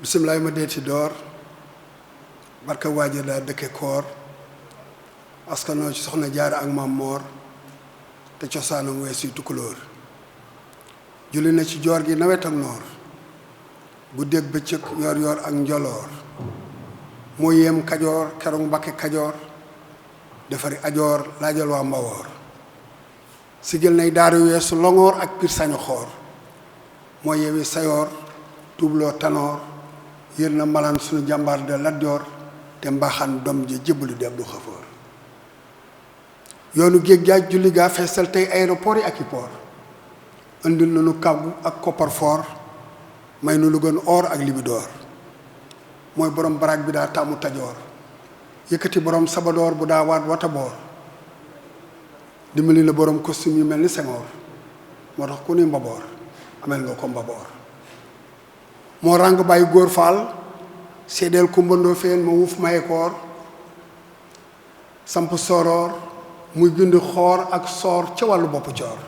bisimilaay ma deeti door barka waaja daa dëkke koor askanoo ci soxna jaara ak maam moor te cosaanam weesu tukulóor julli na ci joor gi nawet ak noor guddeeg bëccëg yor yor ak njoloor moo yéem kajoor keroog Mbàkke kajoor defari ajoor laajal waa mbawoor sigil nay daaru weesu longoor ak pir sañu xoor moo yewi sayoor tuubloo tanoor yër na malaan suñu jàmbaar de Lat Joor te mbaaxaan doom ji jébbalu di Abdu Xafoor yoonu géej gaaj julli gaa feesal tey aéroport yi ak i port indil na nu kàggu ak coffre-fort may nu lu gën or ak libidoor mooy borom baraag bi daa taamu tajoor yëkkati borom sabadoor bu daa waat wata boor dimbali na borom costume yu mel ni Senghor moo tax ku ni mbaboor amel nga ko mbaboor moo ràng bàyyi góor faal seedeel kumbandoo feen ma wuuf maye koor samp soroor muy bind xoor ak soor ca wàllu bopp coor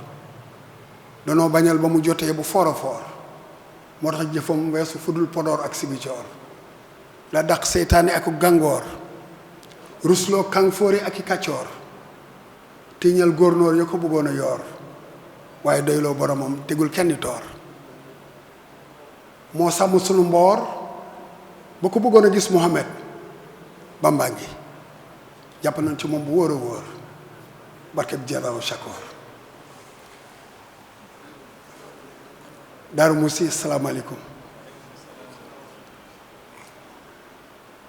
danoo bañal ba mu jotee bu foor a foor moo tax jëfam weesu fudul podoor ak sibi coor la dàq seytaane ak gàngoor rusloo kàng fóori ak i kàccoor tiiñal góornóor ya ko bëggoon a yoor waaye doyloo boromam tegul kenn toor moo sàmm sunu mboor ba ko bëggoon a gis Muhammad Bamba ngi jàpp nañ ci moom bu wóor a wóor barkeb jaraw shakoor Daaru Musi asalaamaaleykum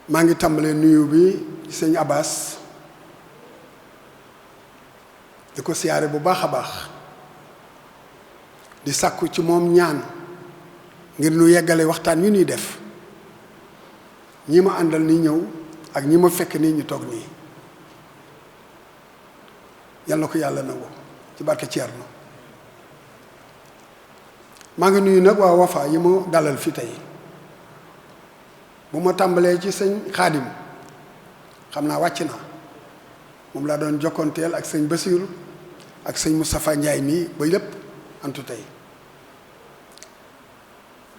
maa ngi tàmbalee nuyu bi sëñ Abbas di ko siyaare bu baax a baax di sàkku ci moom ñaan ngir nu yeggale waxtaan wi ñuy def ñi ma àndal ni ñëw ak ñi ma fekk nii ñu toog nii yal na ko yàlla nangu ci barke Ceerno maa ngi nuyu nag waa Wafa yi ma dalal fi tey bu ma tàmbalee ci sëñ Xaadim xam naa wàcc na moom laa doon jokkoonteel ak sëñ Basiiru ak sëñ Moustapha Ndiaye mii ba lépp antu tey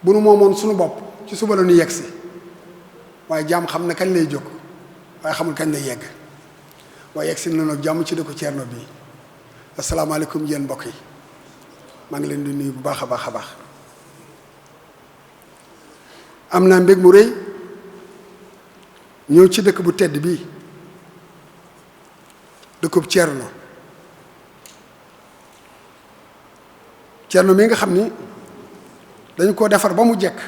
bu nu moomoon suñu bopp ci suba la ñu yegg si waaye jaam xam na kañ lay jóg waaye xamul kañ lay yegg waaye yegg si nañu jàmm ci dëkku Ceerno bi asalaamaaleykum yéen mbokk yi maa ngi leen di nuyu bu baax a baax a baax am naa mbég mu rëy ñëw ci dëkk bu tedd bii dëkkub Ceerno Ceerno mi nga xam ni dañ ko defar ba mu jekk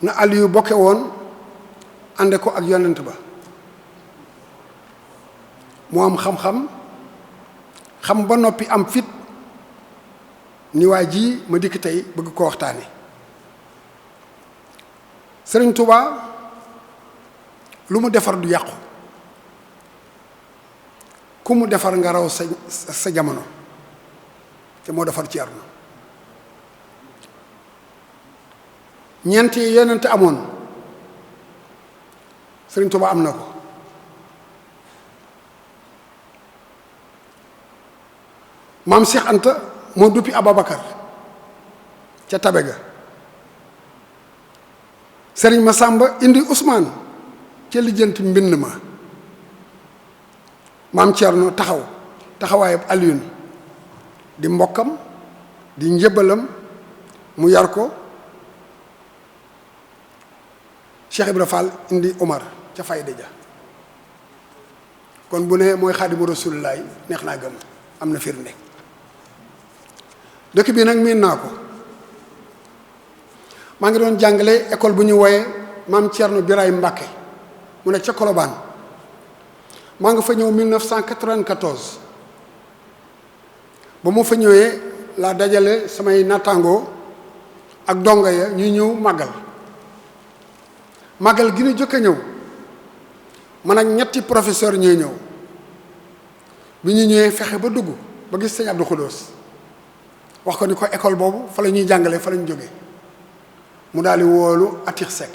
na àll yu bokke woon ànde ko ak yonent ba mu am xam-xam xam ba noppi am fit ni waa ji ma dikk tey bëgg ko waxtaane Sëriñ Tuubaa lu mu defar du yàqu ku mu defar nga raw sa jamono te moo defar Ceerno ñeent yi yonent amoon Sëriñ Tuubaa am na ko maam Cheikh Anta moo duppi Ababacar ca tabe ga Sëriñ Masamba indi Ousmane ca lijjanti mbind ma maam Ceerno taxaw taxawaayub Aliyun di mbokkam di njëbbalam mu yar ko Cheikh Ibra Fall indi Omar ca fayda ja kon bu ne mooy Xaadimu Rasuulillaahi neex naa gëm am na firnde dëkk bi nag miin naa ko maa ngi doon jàngale école bu ñu wooye maam Thierno Birahim Mbacke mu ne ca Colobane maa nga fa ñëw 1994 ba mu fa ñëwee laa dajale samay nattangoo ak dongo ya ñuy ñëw màggal gi ñu jëkk a ñëw man ak ñetti professeur ñooy ñëw bi ñu ñëwee fexe ba dugg ba gis sëñ Abdou Khoudous wax ko ni ko école boobu fa la ñuy jàngale fa la ñu jógee mu daal di woolu Atix Seck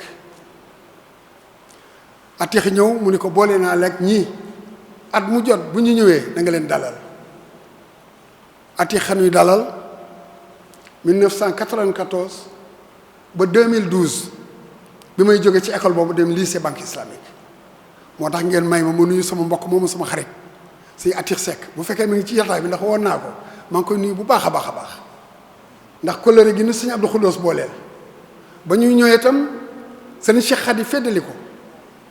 Atix ñëw mu ni ko boole naa lekk ñii at mu jot bu ñu ñëwee da nga leen dalal Atix xanuy dalal 1994 ba 2012 bi may jóge ci école boobu dem lycée banque islamique moo tax ngeen may ma nuyu sama mbokk moomu sama xarit si Atix Seck bu fekkee mi ngi ci jotaay bi ndax woon naa ko maa ngi koy nuyu bu baax a baax a baax ndax kóllëre gi ni sëñ Abdou Khoudous booleel ba ñuy ñëwee itam sëñ Cheikh Khady feddali ko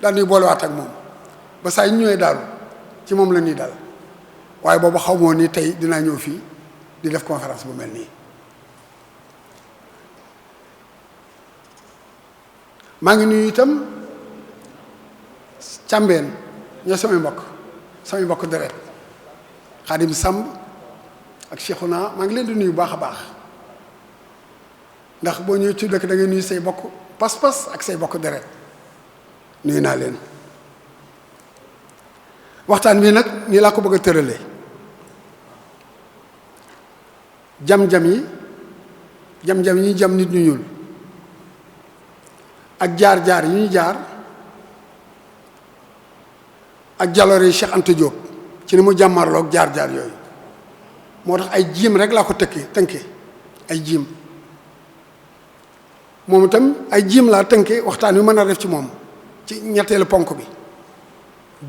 daal ñuy boolewaat ak moom ba saa yu ñëwee daal ci moom la ñuy dal waaye boobu xaw moo ni tey dinaa ñëw fii di def conférence bu mel nii maa ngi nuyu itam càmbeen ñoo samay mbokk deret Xaadim Samb ak Cheikhouna maa ngi leen di nuyu baax a baax ndax boo ñëwee ci dëkk da ngay nuyu say bokk pas-pas ak say bokk deret nuyu naa leen waxtaan bii nag nii laa ko bëgg a tëralee jam-jam yi ñu jam nit ñu ñuul ak jaar-jaar yi ñu jaar ak jaloore yi Cheikh Anta Diop ci ni mu jàmmarloog jaar-jaar yooyu moo tax ay jiim rek laa ko tënkee ay jiim moom itam ay jiim laa tënkee waxtaan wi mën a def ci moom ci ñetteelu ponk bi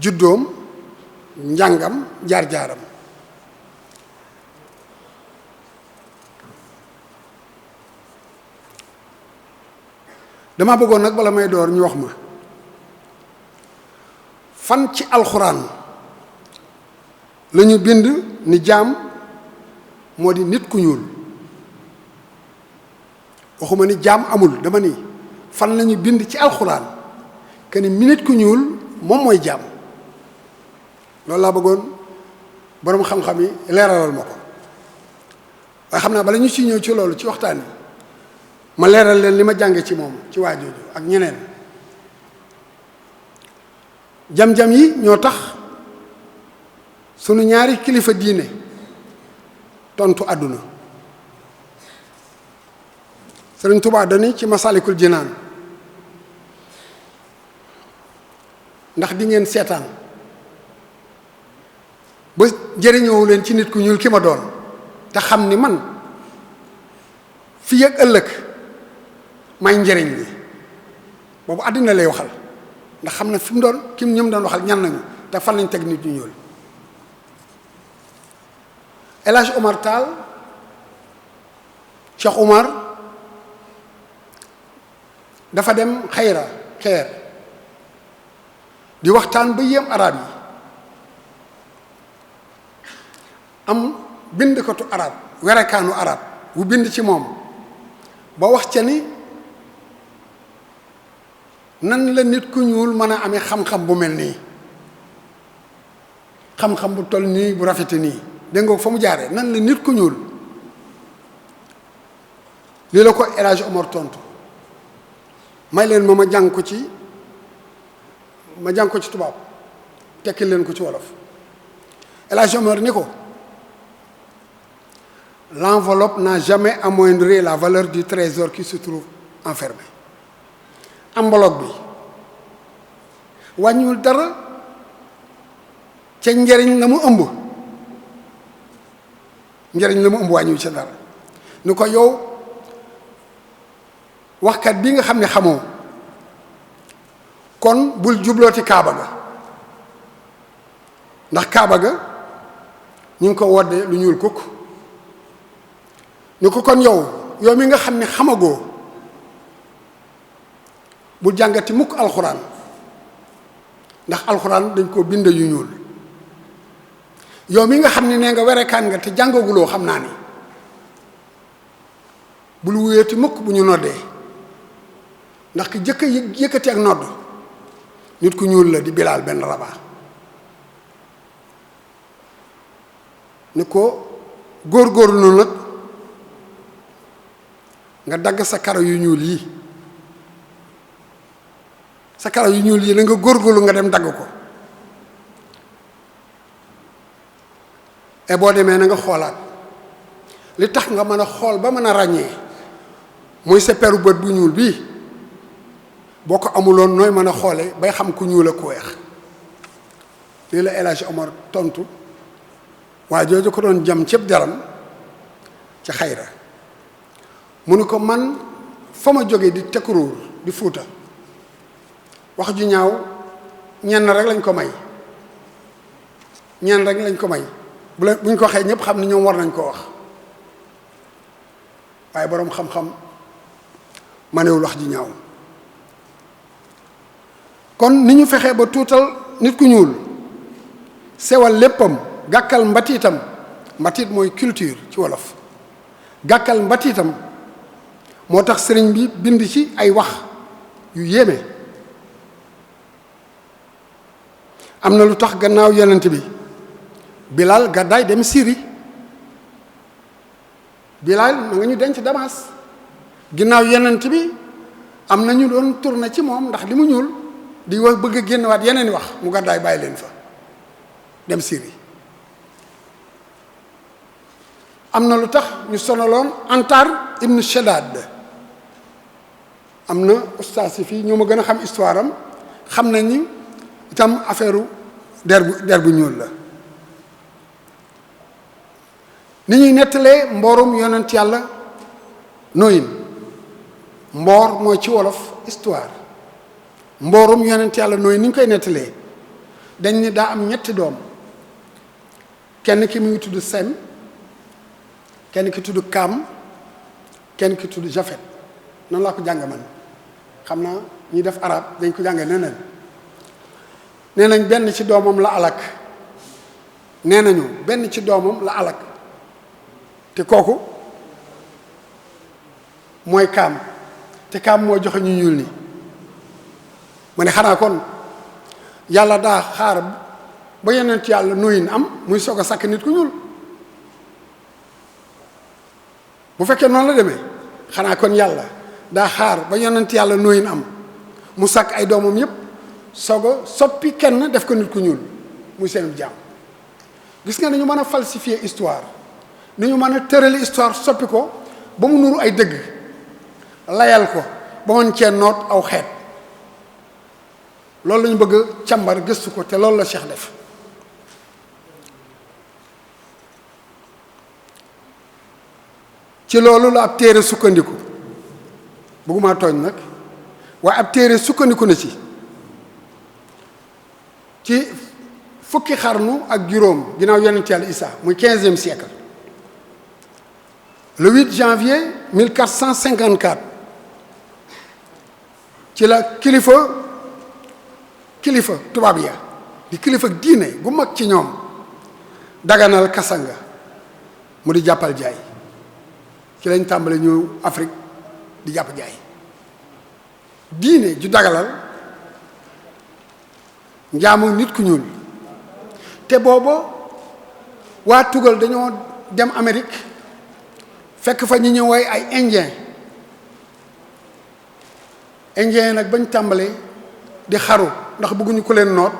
juddoom njàngam jaar-jaaram dama bëggoon nag bala may door ñu wax ma fan ci alxuraan la ñu bind ni jaam moo di nit ku ñuul waxuma ni jaam amul dama ni fan la ñu bind ci alxuraan que ni nit ku ñuul moom mooy jaam loolu laa bëggoon boroom xam-xam yi leeralal ma ko waaye xam naa bala ñu ci ñëw ci loolu ci waxtaan yi ma leeral leen li ma jànge ci moom ci waa jooju ak ñeneen jam-jam yi ñoo tax sunu ñaari kilifa diine tontu àdduna Sëriñ Tuubaa dani ci Masalikul Jinaan ndax di ngeen seetaan ba jëriñoowu leen ci nit ku ñuul ki ma doon te xam ni man fii ak ëllëg may njëriñ li boobu àddina lay waxal ndax xam na fi mu doon ki ñoom doon waxal ñan nañu te fan lañ teg nit ñu ñuul El Hadj Omar Tall Cheikh Omar dafa dem xeer di waxtaan ba yéem arab yi am bindkatu arab werekaanu arab bu bind ci moom ba wax ca ni nan la nit ku ñuul mën a amee xam-xam bu mel nii xam-xam bu toll nii bu rafete nii dégg nga fa mu jaaree nan la nit ku ñuul lii la ko El Hadj Omar tontu may leen ma jàng ko ci tubaab tekki leen ko ci wolof El Hadj Omar ni ko l'enveloppe n'a jamais amoindri la valeur du trésor qui se trouve enfermé enveloppe bi wàññiwul dara ca njëriñ la mu ëmb wàññiwul ca dara ni ko yow waxkat bi nga xam ne xamoo kon bul jublooti kaaba ga ndax kaaba ga ñu ngi ko wodde lu ñuul kukk ni ko kon yow mi nga xam ne xamagoo bul jàngati mukk alxuraan ndax alxuraan dañ koo bind yu ñuul yow mi nga xam ne nee nga werekaan nga te jàngaguloo xam naa ni bul wuyeeti mukk bu ñu noddee ndax ki jëkk yëkkati ak nodd nit ku ñuul la di Bilaal benn Rabaa ni ko góor-góorlu nag nga dagg sa karaw yu ñuul yi na nga góorgóorlu nga dem dagg ko et boo demee na nga xoolaat li tax nga mën a xool ba mën a ràññee muy sa peru bët bu ñuul bii boo ko amuloon nooy mën a xoole bay xam ku ñuul ak ku weex lii la El Hadj Omar tontu waa jooju ko doon jam cëb daram ca xayra mu ne ko man fa ma jóge di tekkuruur di fuuta wax ju ñaaw ñenn rek lañ ko may ñenn rek lañ ko may buñ ko waxee ñëpp xam ni ñoom war nañ koo wax waaye boroom xam-xam manewul wax ji ñaaw kon ni ñu fexee ba tuutal nit ku ñuul sewal léppam gàkkal mbatiitam mbatiit mooy culture ci wolof gàkkal mbatiitam moo tax sëriñ bi bind ci ay wax yu yéeme am na lu tax gannaaw yonent bi Bilal gàddaay dem Syrie Bilal ma nga ñu denc Damas ginnaaw yonent bi am na ñu doon tourné ci moom ndax li mu ñuul di wax bëgg a génnewaat yeneen i wax mu gàddaay bàyyi leen fa dem Syrie am na lu tax ñu sonaloon Antar ibn Shaddad am na ustaas yi fii ñoo ma gën a xam histoire am xam nañ ni itam affaire der bu ñuul la ni ñuy nettalee mboorum yonent yàlla nooyin mboor mooy ci wolof histoire mboorum yonent yàlla nooyin ni ñu koy nettalee dañ ni daa am ñetti doom kenn ki mu ngi tudd Sem kenn ki tudd Kaam kenn ki tudd Jafet noonu laa ko jàng man xam naa ñi def arab dañ ko jànge neneen nee nañ benn ci doomam la alak nee nañu benn ci doomam la alak te kooku mooy Kaam te Kaam moo joxe ñu ñuul ni ma ne xanaa kon yàlla daa xaar ba yonent yàlla nooyin am muy soog a sàkk nit ku ñuul bu fekkee noonu la demee xanaa kon yàlla daa xaar ba yonent yàlla nooyin am mu sàkk ay doomam yépp soog a soppi kenn def ko nit ku ñuul muy seen jaam gis nga ni ñu mën a falsifier histoire ni ñu mën a tërali histoire soppi ko ba mu nuru ay dëgg layal ko ba mën cee noot aw xeet loolu lañu bëgg a càmbar gëstu ko te loolu la Cheikh def ci loolu la ab téere sukkandiku bëgguma tooñ nag waaye ab téere sukkandiku na ci fukki xarnu ak juróom ginnaaw yonent yàlla Isa muy 15e siècle le 8 janvier 1454 ci la kilifa tubaab ya di kilifa diine gu mag ci ñoom daganal kasanga mu di jàppal jaay ci lañ tàmbale ñëw Afrique di jàpp jaay diine ju dagalal njaamu nit ku ñuul te booba waa tugal dañoo dem Amérique fekk fa ñu ñëw ay indien yi nag bañ tàmbalee di xaru ndax bëgguñu ko leen noot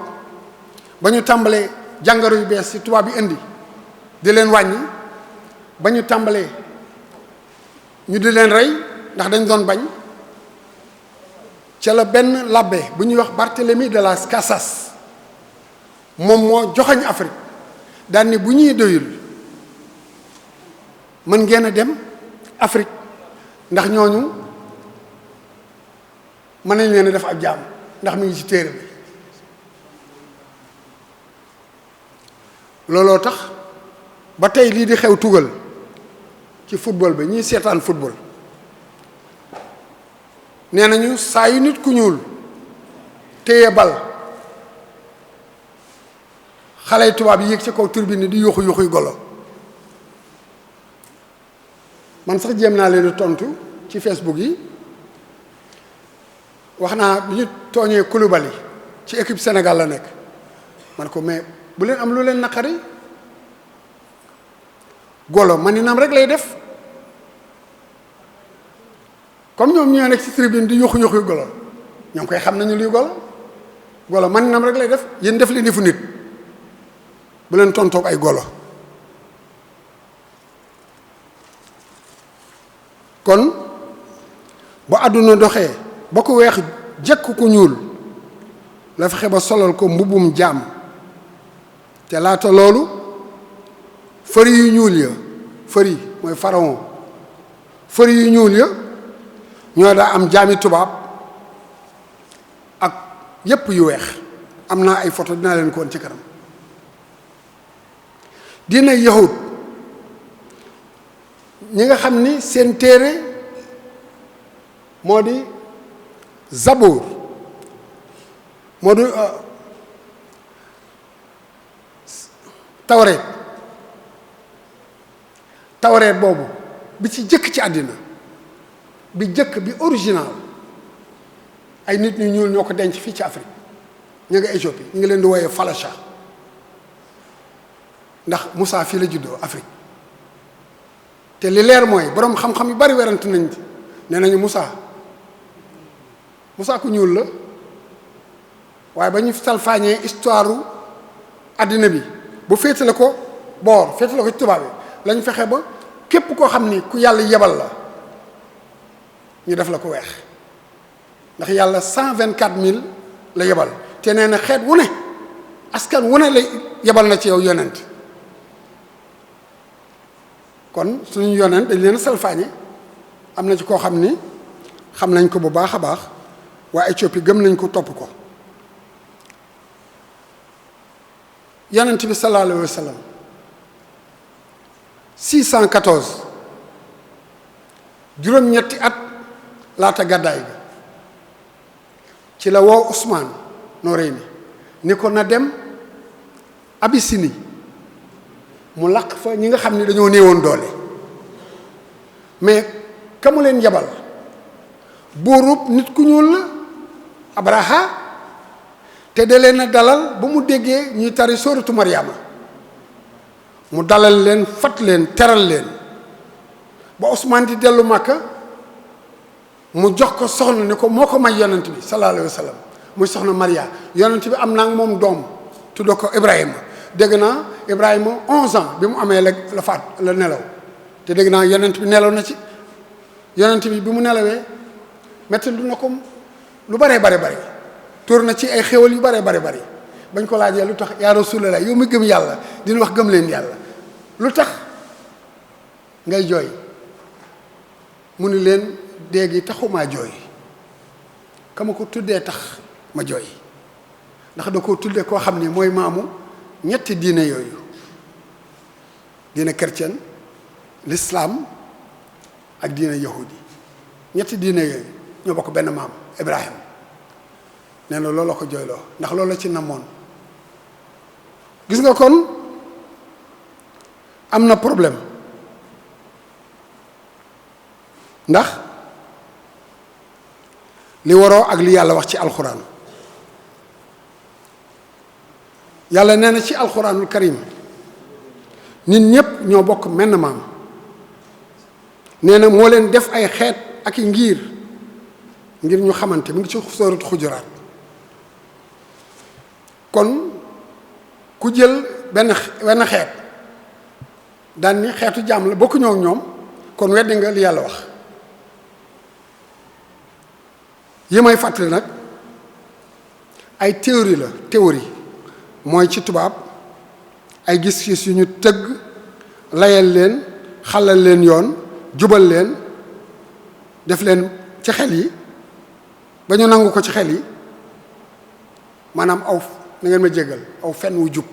ba ñu tàmbalee jàngoro yu bees ci tubaab yi indi di leen wàññi ba ñu tàmbalee ñu di leen rey ndax dañ doon bañ ca la benn labbe bu ñuy wax Barthélemy de las Casas moom moo joxoñ Afrique daan ni bu ñuy doyul mën ngeen a dem Afrique ndax ñooñu mën nañ leen a def ab jaam ndax mi ngi ci téere bi looloo tax ba tey lii di xew tugal ci football ba ñiy seetaan football nee nañu saa yu nit ku ñuul téye bal xale tubaab yi yéeg ci kaw turbine di yuuxu yuuxuy golo man sax jéem naa leen tontu ci Facebook yi wax naa bi ñu tooñee Koulibaly ci équipe Sénégal la nekk man ko mais bu leen am lu leen naqari golo maninam rek lay def comme ñoom ñoo nekk ci tribune di yuxu yuxu golo ñoom koy xam nañu luy golo maninam rek lay def yéen def leen defu nit bu leen tontoog ay golo kon bu àdduna doxee ba ko weex jekk ku ñuul la fexe ba solal ko mbubbum jaam te laata loolu fëri yu ñuul ya fëri mooy pharaon fëri yu ñuul ya ñoo daa am jaami tubaab ak yépp yu weex am naa ay photo dinaa leen ko woon ci kanam diina yahud ñi nga xam ni seen téere moo di Zabour moo di tawreet boobu bi ci jëkk ci àddina bi jëkk bi original ay nit ñu ñuul ñoo ko denc fii ci Afrique ñu ngi Éthiopie ñu ngi leen di wooyee Falasha ndax Moussa fii la juddoo Afrique te li leer mooy boroom xam-xam yu bari werante nañ nee nañu Moussa ku ñuul la waaye ba ñu salfaañee histoire àddina bi bu féetale ko boor féetale ko ci tubaab bi lañ fexe ba képp koo xam ni ku yàlla yebal la ñu def la ko weex ndax yàlla 124 000 la yebal te nee na xeet wu ne askan wu ne la yebal na ci yow yonent kon suñu yonent dañ leen salfaañe am na ci koo xam ni xam nañ ko bu baax a baax waa Éthiopie gëm nañ ko topp ko yonent bi sallallahu alayhi wa sallam 614 juróom-ñetti at laata gàddaay ga ci la woo Ousmane Noreyni ni ko na dem Abyssinie mu làq fa ñi nga xam ni dañoo néewoon doole mais ka mu leen yabal buurub nit ku ñuul la Abraha te da leen a dalal ba mu déggee ñuy tari sóoratu Mariama mu dalal leen fat leen teral leen ba Ousmane di dellu Màkka mu jox ko soxna ni ko moo ko may yonent bi sallallahu alayhi wa sallam muy soxna Maria yonent bi am naa moom doom tuddoo ko Ibrahima dégg naa Ibrahima 11 ans bi mu amee la faat la nelaw te dégg naa yonent bi nelaw na ci yonent bi mu nelawee metti lu na ko lu bare tuur na ci ay xéwal yu bare bari bañ ko laajee lu tax yaa Rasulallah yow mi gëm yàlla dina wax gëm leen yàlla lu tax ngay jooy mu ni leen déegi taxumaa jooy kama ko tuddee tax ma jooy ndax da ko tuddee koo xam ni mooy maamu ñetti diine yooyu diine chrétien l'islam ak diine yahudi ñetti diine yooyu ñoo bokk benn maam Ibrahim nee na loolu la ko jooyloo ndax loolu la ci namoon gis nga kon am na problème ndax li waroo ak li yàlla wax ci alxuraan yàlla nee na ci alxuraanul karim nit ñépp ñoo bokk menn maam nee na moo leen def ay xeet ak i ngir ñu xamante mu ngi ci sóoratu xujuraat kon ku jël benn xeet daan ni xeetu jaam la bokku ñoo ak ñoom kon weddi nga li yàlla wax yi may fàttali nag ay théorie mooy ci tubaab ay gis-gis yu ñu tëgg layal leen xalal leen yoon jubal leen def leen ci xel yi ba ñu nangu ko ci xel yi maanaam na ngeen ma jéggal aw fen wu jub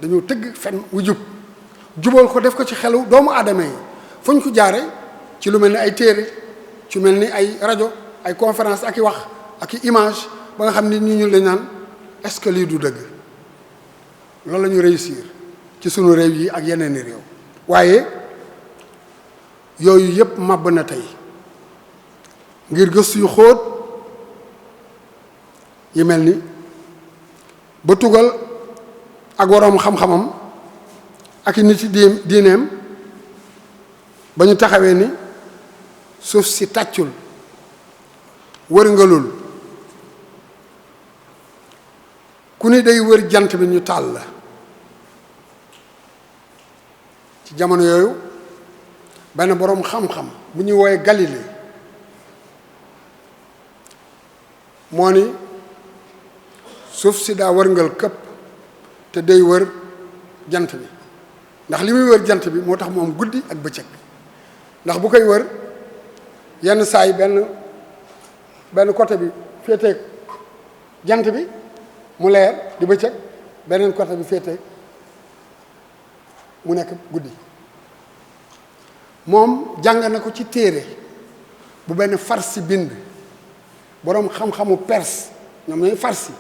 dañoo tëgg fen wu jubal ko def ko ci xelu doomu aadama yi fu ñu ko jaare ci lu mel ni ay téere ci mel ni ay rajo ay conférence ak i wax ak i image ba nga xam ni ñu lañ naan est-ce que lii du dëgg loolu la ñu réussir ci sunu réew yi ak yeneen i réew waaye yooyu yépp màbb na tey ngir gëstu yu xóot yi mel ni ba tugal ak waroom xam-xamam ak i nit yi diineem ba ñu taxawee ni suuf si tàccul wërngalul ku ni day wër jant bi ñu taal la ci jamono yooyu benn boroom xam-xam bu ñuy wooye Galilée moo ni suuf si daa wërngal këpp te day wër jant bi ndax li muy wër jant bi moo tax mu am guddi ak bëccëg ndax bu koy wër yenn saa yi benn côté bi féeteeg jant bi mu leer di bëccëg beneen côté bi féeteeg mu nekk guddi moom jàng na ko ci téere bu benn farsi bind boroom xam-xamu perse ñoom ñooy farsi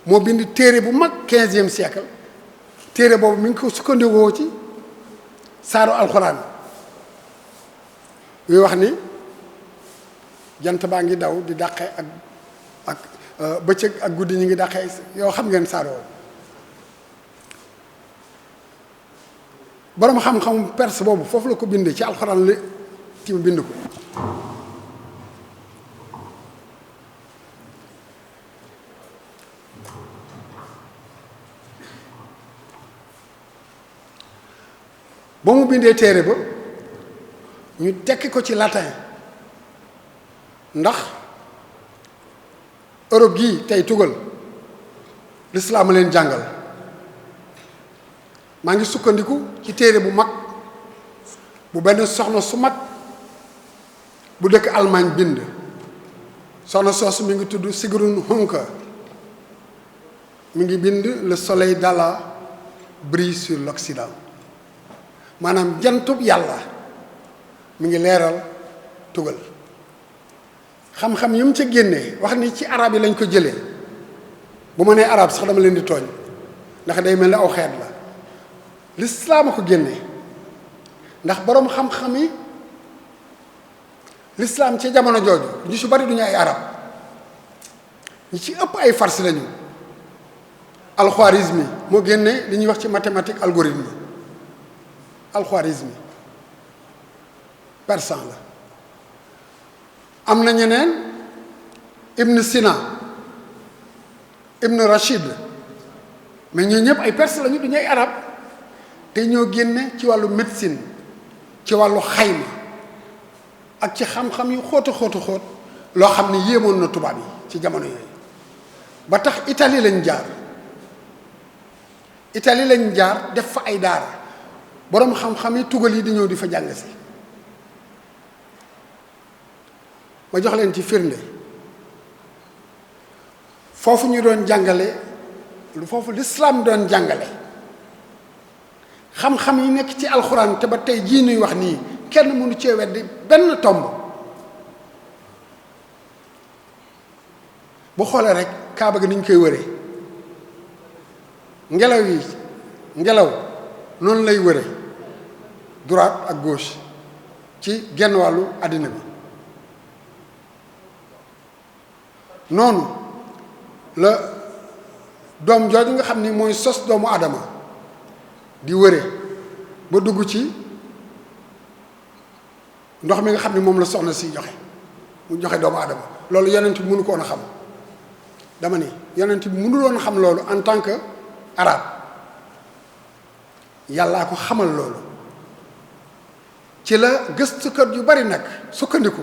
moo bind téere bu mag 15e siècle téere boobu mi ngi ko sukkandikoo ci saaru alxuraan yuy wax ni jant baa ngi daw di dàqe ak bëccëg ak guddi ñu ngi dàqee yoo xam ngeen saar woowu boroom xam-xamu perse boobu foofu la ko bindee ci alxuraan la ti mu bind ko ba mu bindee téere ba ñu tekki ko ci latin ndax Europe gii tey tugal lislaam a leen jàngal maa ngi sukkandiku ci téere bu mag bu benn soxna su mag bu dëkk Allemagne bind soxna soosu mi ngi tudd Sigrun Hunke mi ngi bind le soleil d'Allah brille sur l'Occident maanaam jantub yàlla mi ngi leeral tugal xam-xam yi mu ca génnee wax ni ci arab yi lañ ko jëlee bu ma nee arab sax dama leen di tooñ ndax day mel ni aw xeet la lislaam a ko génnee ndax boroom xam-xam yi lislaam ci jamono jooju ñu su bari duñu ay arab ñi ci ëpp ay farsi lañu alxwarizmi moo génnee li ñuy wax ci mathématique algorithme alxwarizmi persan la am na ñeneen Ibn Sina Ibn Rachid mais ñoo ñëpp ay perse lañu duñu ay arab te ñoo génne ci wàllu médecine ci wàllu xayma ak ci xam-xam yu xóot loo xam ne yéemoon na tubaab yi ci jamono yooyu ba tax Italie lañ jaar def fa ay daara boroom xam-xam yi tugal yi di ñëw di fa jàng si ma jox leen ci firnde foofu ñu doon jàngale lu foofu lislaam doon jàngale xam-xam yi nekk ci alxuraan te ba tey jii nuy wax nii kenn mënu cee weddi benn tomb bu xoolee rek kaaba gi ni ñu koy wëree ngelaw noonu lay wëre droite ak gauche ci genn wàllu àddina bi noonu la doom jooju nga xam ni mooy sos doomu adama di wëre ba dugg ci ndox mi nga xam ni moom la soxna si joxe mu joxe doomu adama loolu yonent bi mënu ko woon a xam dama ni yonent bi mënul woon a xam loolu en tant que arabe yàllaa ko xamal loolu ci la gëstukat yu bari nag sukkandiku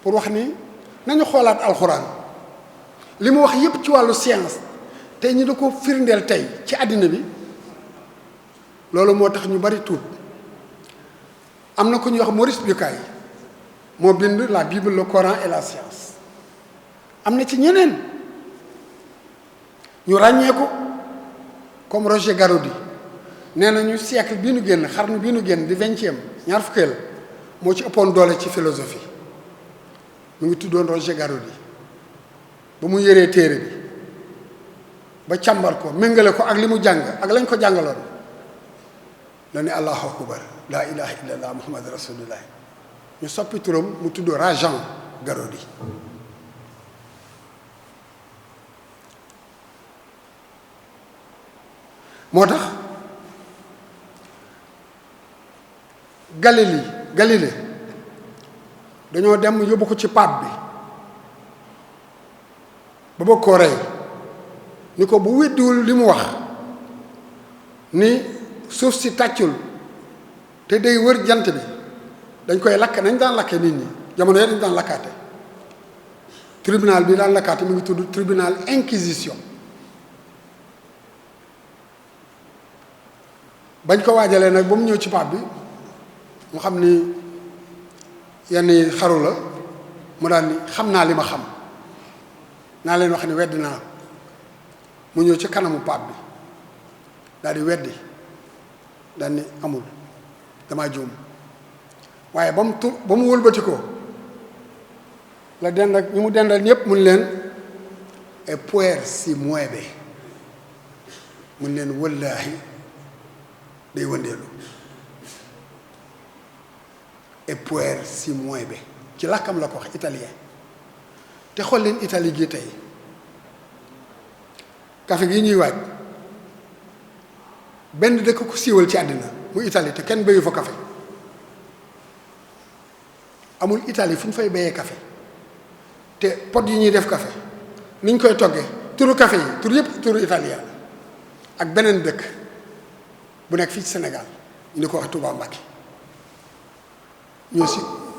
pour wax ni nañu xoolaat alxuraan li mu wax yépp ci wàllu science tey ñu da ko firndeel tey ci àddina bi loolu moo tax ñu bari tuut am na ku ñuy wax Maurice Bucaille moo bind la Bible le Coran et la science am na ci ñeneen ñu ràññee ko comme Roger Garaudy nee nañu siècle bii nu génn xarnu bii nu génn di 20e ñaar fukkeel moo ci ëppoon doole ci philosophie mu ngi tuddoon Roger Garaudy ba mu yëree téere bi ba càmbar ko méngale ko ak li mu jàng ak lañ ko jàngaloon la ne allahu akbar laa ilaha illallah muhammad rasulullah ñu soppi turam mu tudd Rajan Garaudy moo tax Galilée dañoo dem yóbbu ko ci pape bi ba bëgg koo rey ni ko bu weddiwul li mu wax ni suuf si tàccul te day wër jant bi dañ koy lakk nañ daan lakkee nit ñi jamono yooyu dañ daan lakkaate tribunal bi daan lakkaate mu ngi tudd tribunal inquisition bañ ko waajalee nag ba mu ñëw ci pape bi mu xam ni yenn yi xaru la mu daal ni xam naa li ma xam naa leen wax ni weddi naa mu ñëw ci kanamu pape bi daal di weddi daal ni amul damaa juum waaye ba mu wëlbati ko la dend ak ñu mu dendal ñëpp mun leen e puer si mueve mun leen wallaahi day wëndeelu e puer si mueve ci làkkam la ko wax italien te xool leen Italie gi tey café gi ñuy waaj benn dëkk ku siiwal ci àddina mu Italie te kenn béyu fa café amul Italie fu ñu fay béyee café te pot yi ñuy def café ni ñu koy toggee turu café yi tur yëpp turu italien ak beneen dëkk bu nekk fii ci Sénégal ñu di ko wax Touba Mbacké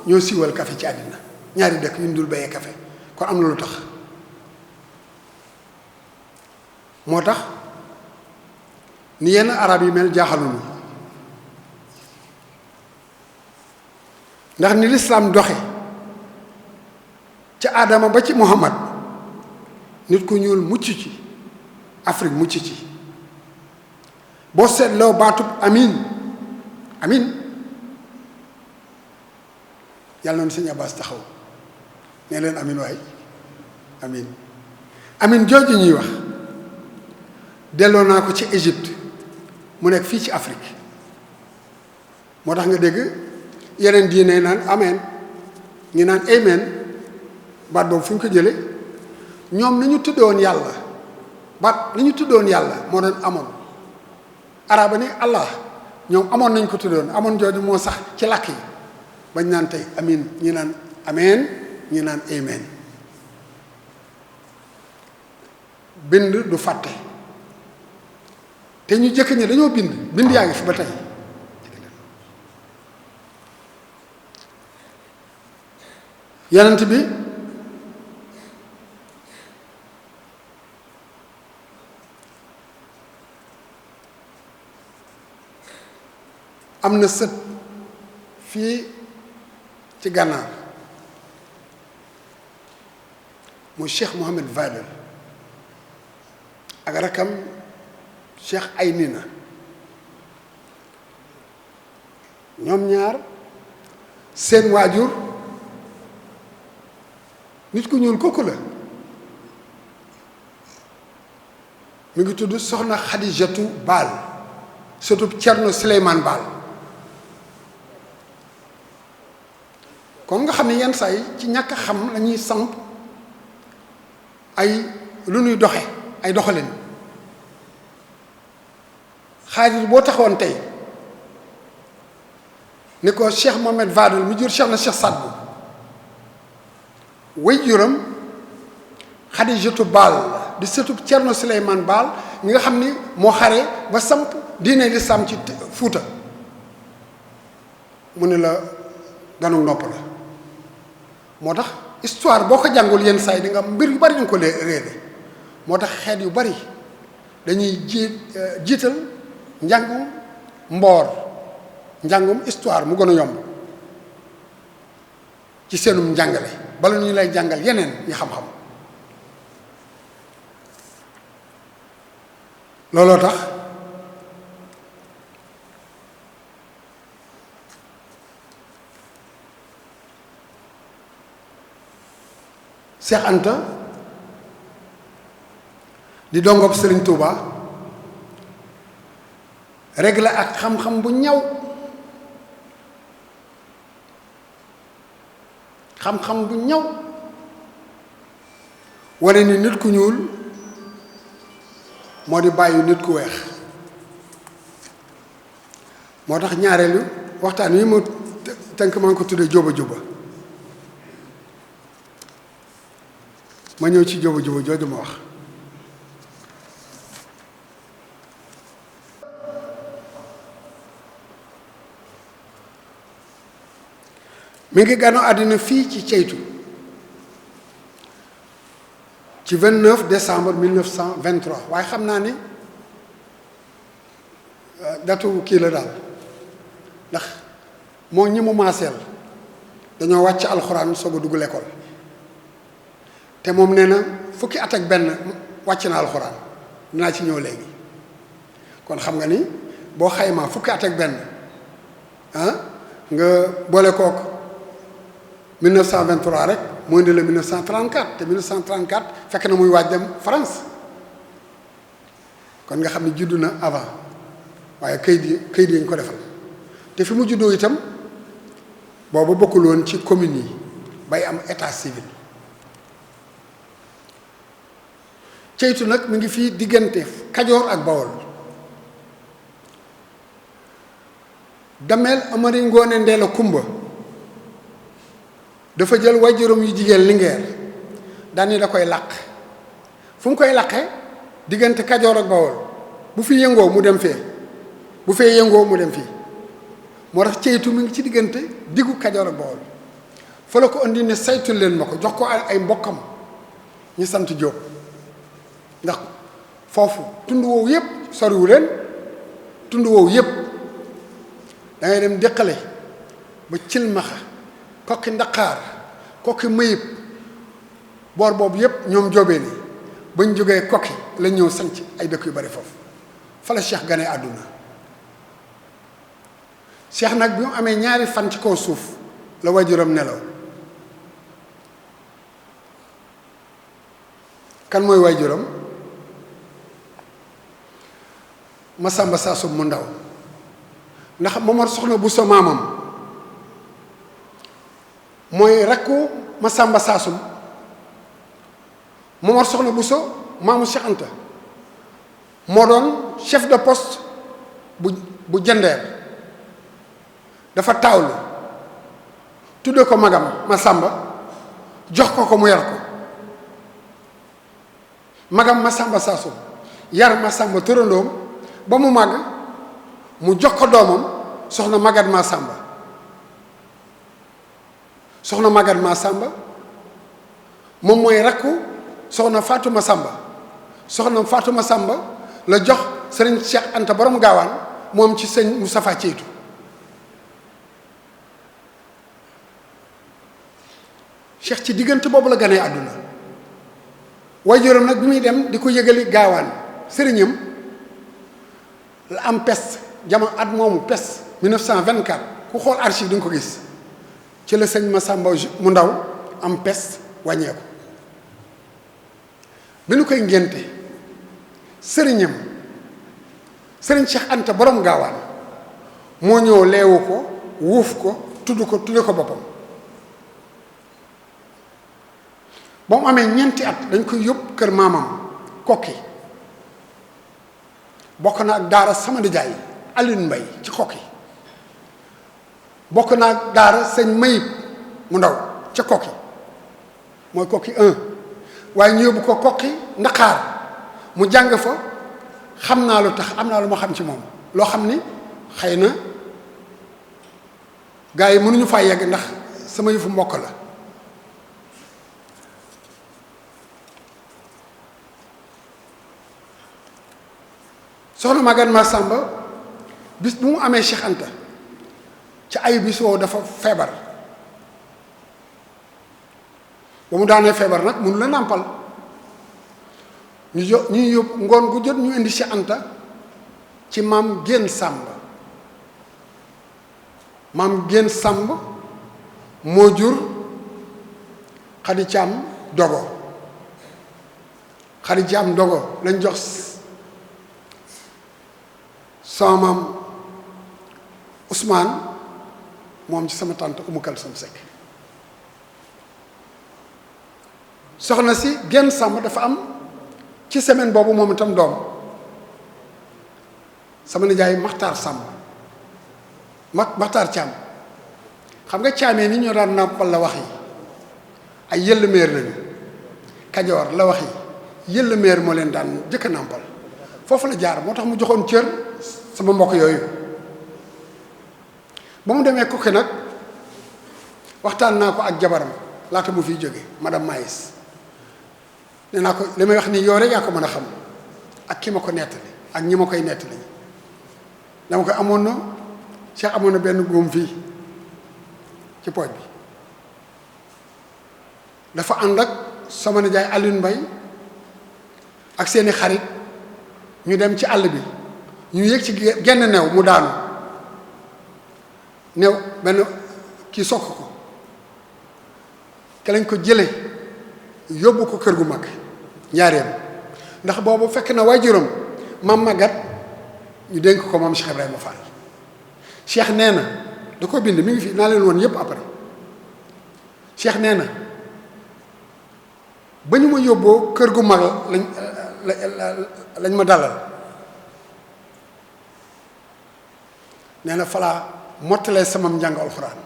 ñoo siiwal café ci àddina ñaari dëkk yu ñu dul béyee café kon am na lu tax moo tax ni yenn arab yi mel jaaxaluñu ndax ni lislaam doxe ca Aadama ba ci Muhammad nit ku ñuul mucc ci Afrique mucc ci boo seetloo baatub amin yàlla noonu sëñ Abbas taxaw nee leen amin waay amin jooju ñuy wax delloo naa ko ci Égypte mu nekk fii ci Afrique moo tax nga dégg yeneen diine naan amen ñu naan amen baat boobu fu ñu ko jële ñoom li ñu tuddoon yàlla baat li ñu tuddoon yàlla moo doon amoon araba ni allah ñoom amoon nañ ko tuddoon amoon jooju moo sax ci làkk yi bañ naan tey amin ñi naan amen ñi naan amen bind du fàtte te ñu jëkk ñi dañoo bind yaa ngi fi ba tey yonent bi am na sët fii ci gànnaar mu Cheikh Mohamed Fadel ak rakam Cheikh Aynina ñoom ñaar seen waajur nit ku ñuul kooku la mi ngi tudd soxna Xadijatu Baal surtout Cerno Suleymaan Baal kon nga xam ne yenn saa yi ci ñàkk xam la ñuy samp ay lu ñuy doxe ay doxalin xaadir boo taxawoon tey ni ko Cheikh Mohamed Fadel mu jur Cheikh na Cheikh Sadbu way juram Xadijatu Baal di sëtub Cerno Suleymaan Baal mi nga xam ni moo xare ba samp diine lislaam ci Fuuta mu ne la ganu nopp la moo tax histoire boo ko jàngul yenn saa yi di nga mbir yu bari ñu ko réere moo tax xeet yu bari dañuy jiital njàngum mboor njàngum histoire mu gën a yomb ci seenum njàngale bala ñu lay jàngal yeneen yi xam-xam looloo tax Seex Anta di dongob Sëriñ Tuuba réglé ak xam-xam bu ñaw xam-xam bu ñaw wane ni nit ku ñuul moo di bàyyi nit ku weex moo tax ñaareelu waxtaan wi ma tënk maa ngi ko tuddee jóoba jóoba ma ñëw ci jóoba jóoba jooju ma wax mi ngi gano àddina fii ci Ceytu ci 29 décembre 1923 waaye xam naa ni datu kii la daal ndax moo ñi mu maaseel dañoo wàcc alxuraan soog a dugg l'école te moom nee na fukki at ak benn wàcc na alxuraan dinaa ci ñëw léegi kon xam nga ni boo xaymaa fukki at ak benn nga boole kook 1923 rek moo indi la 1934 te 1934 fekk na muy waaj dem France kon nga xam ne juddu na avant waaye kayit yi ñu ko defal te fi mu juddoo itam booba bokkul woon ci communes yi bay am état civil. Ceytu nag mi ngi fii diggante Kajoor ak Bawol. Dameel Amari Ngoone Ndeela Kumba dafa jël waajuram yu jigéen Lingeer daani da koy làq fu mu koy làqee diggante Kajoor ak Bawol bu fi yëngoo mu dem fee bu fee yëngoo mu dem fii moo tax Ceytu mi ngi ci diggante diggu Kajoor ak Bawol fa la ko indi ne saytul leen ma ko jox ko ay mbokkam ñu sant Jóob ndax foofu tund woowu yépp soriwu leen tund woowu yépp da ngay dem déqale ba cilmaxa kokki ndaqaar kokki mayib boor boobu yépp ñoom jóobee ni bañ jógee kokki la ñëw sanc ay dëkk yu bari foofu fa la Cheikh gane àdduna Cheikh nag bi mu amee ñaari fan ci kaw suuf la waajuram nelaw kan mooy waajuram Masamba Saasum mu ndaw ndax Momar Soxna Buso maamam mooy rakku Masamba Saasum Momar Soxna Buso maamu Cheikh Anta moo doon chef de poste bu Jandeer dafa taawlu tudde ko magam Masamba jox ko mu yar ko magam Masamba Saasum yar Masamba tërandoom ba mu màgg mu jox ko doomam soxna Magat Masamba soxna Magat Masamba moom mooy rakku soxna Fatou Masamba soxna Fatou Masamba la jox sëriñ Cheikh Anta borom gaawaan moom ci sëñ Moustapha Ceytu Cheikh ci diggante boobu la ganee àdduna waajuram nag bi muy dem di ko yëgali gaawaan sëriñam la am peste jamono at moomu peste 1924 ku xool archive di nga ko gis ci la sëñ Masamba mu ndaw am peste wàññeeku bi nu koy ngénte sëriñam sëriñ Cheikh Anta borom gaawaan moo ñëw leewu ko wuuf ko tudde ko boppam ba mu amee ñeenti at dañ koy yóbbu kër maamam kokki bokk na ak daara sama nijaay Alioune Mbay ci kokki bokk na ak daara sëñ Mayib mu ndaw ca kokki mooy kokki 1 waaye ñu yóbbu ko kokki Ndakaar mu jàng fa xam naa lu tax am naa lu ma xam ci moom loo xam ni xëy na gars yi mënuñu faa yegg ndax sama yëfu mbokk la soxna Maguette Massamba bis bu mu amee Cheikh Anta ci ay bis woowu dafa feebar ba mu daanee feebar nag mënu la nàmpal ñu yóbbu ngoon gu jot ñu indi Cheikh Anta ci maam Génn Sàmb maam Génn Sàmb moo jur Xadi Caam Dogo Xadi Caam Dogo lañ jox sama maam Ousmane moom ci sama tante Umu Kalsum Sekk soxna si Génn Sàmb dafa am ci semaine boobu moom itam doom sama nijaay Maxtaar Sàmb Maxtaar Caam xam nga caamee ni ñoo daan nàmpal la wax yi ay yëll meer lañu Kajoor la wax yi yëll meer moo leen daan jëkk a nàmpal foofu la jaar moo tax mu joxoon cër sama mbokk yooyu ba mu demee kokki nag waxtaan naa ko ak jabaram laata mu fiy jóge madame Maïs nee naa ko li may wax nii yow rek yaa ko mën a xam ak ki ma ko nettali ak ñi ma koy nettali dama ko amoon na Cheikh amoon na benn góom fii ci pooj bi dafa ànd ak sama nijaay Alioune Mbaye ak seeni xarit ñu dem ci àll bi ñu yëg ci genn new mu daanu new benn kii sokk ko te lañ ko jële yóbbu ko kër gu mag njaareem ndax boobu fekk na waajuram maam Magat ñu dénk ko moom Cheikh Ibrahima Fall Cheikh nee na da ko bind mi ngi fi naa leen woon yépp après Cheikh nee na ba ñu ma yóbboo kër gu mag lañ ma dalal nee na falaa mottalee sama njàng alxuraan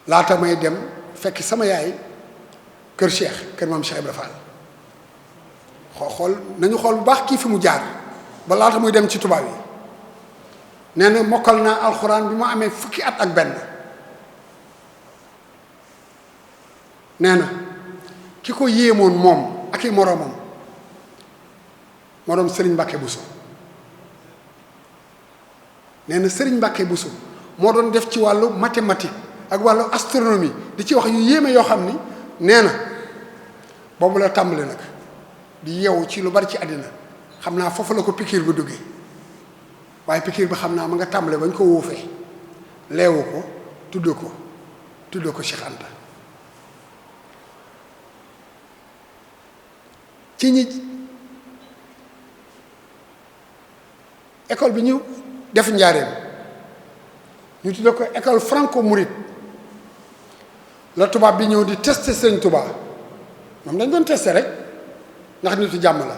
laata may dem fekk sama yaay kër Cheikh kër maam Cheikh Ibrahima Fall xool nañu xool bu baax kii fi mu jaar ba laata muy dem ci tubaab yi nee na mokkal naa alxuraan bi ma amee fukki at ak benn nee na ki ko yéemoon moom ak i moroomam moroom Serigne Mbacke Bousso nee na Serigne Mbacke Bousso moo doon def ci wàllu mathématique ak wàllu astronomie di ci wax yu yéeme yoo xam ni nee na boobu la tàmbali nag di yeewu ci lu bari ci àddina xam naa foofu la ko pikiir bi duggee waaye pikiir bi xam naa ma nga tàmbale bañ ko wuufee leewu ko tudde ko Cheikh Anta ci ñi école bi ñu def njaareem ñu tudde ko école franco-mouride la tubaab bi ñëw di tester sëñ tubaab moom dañ doon tester rek ndax nitu jàmm la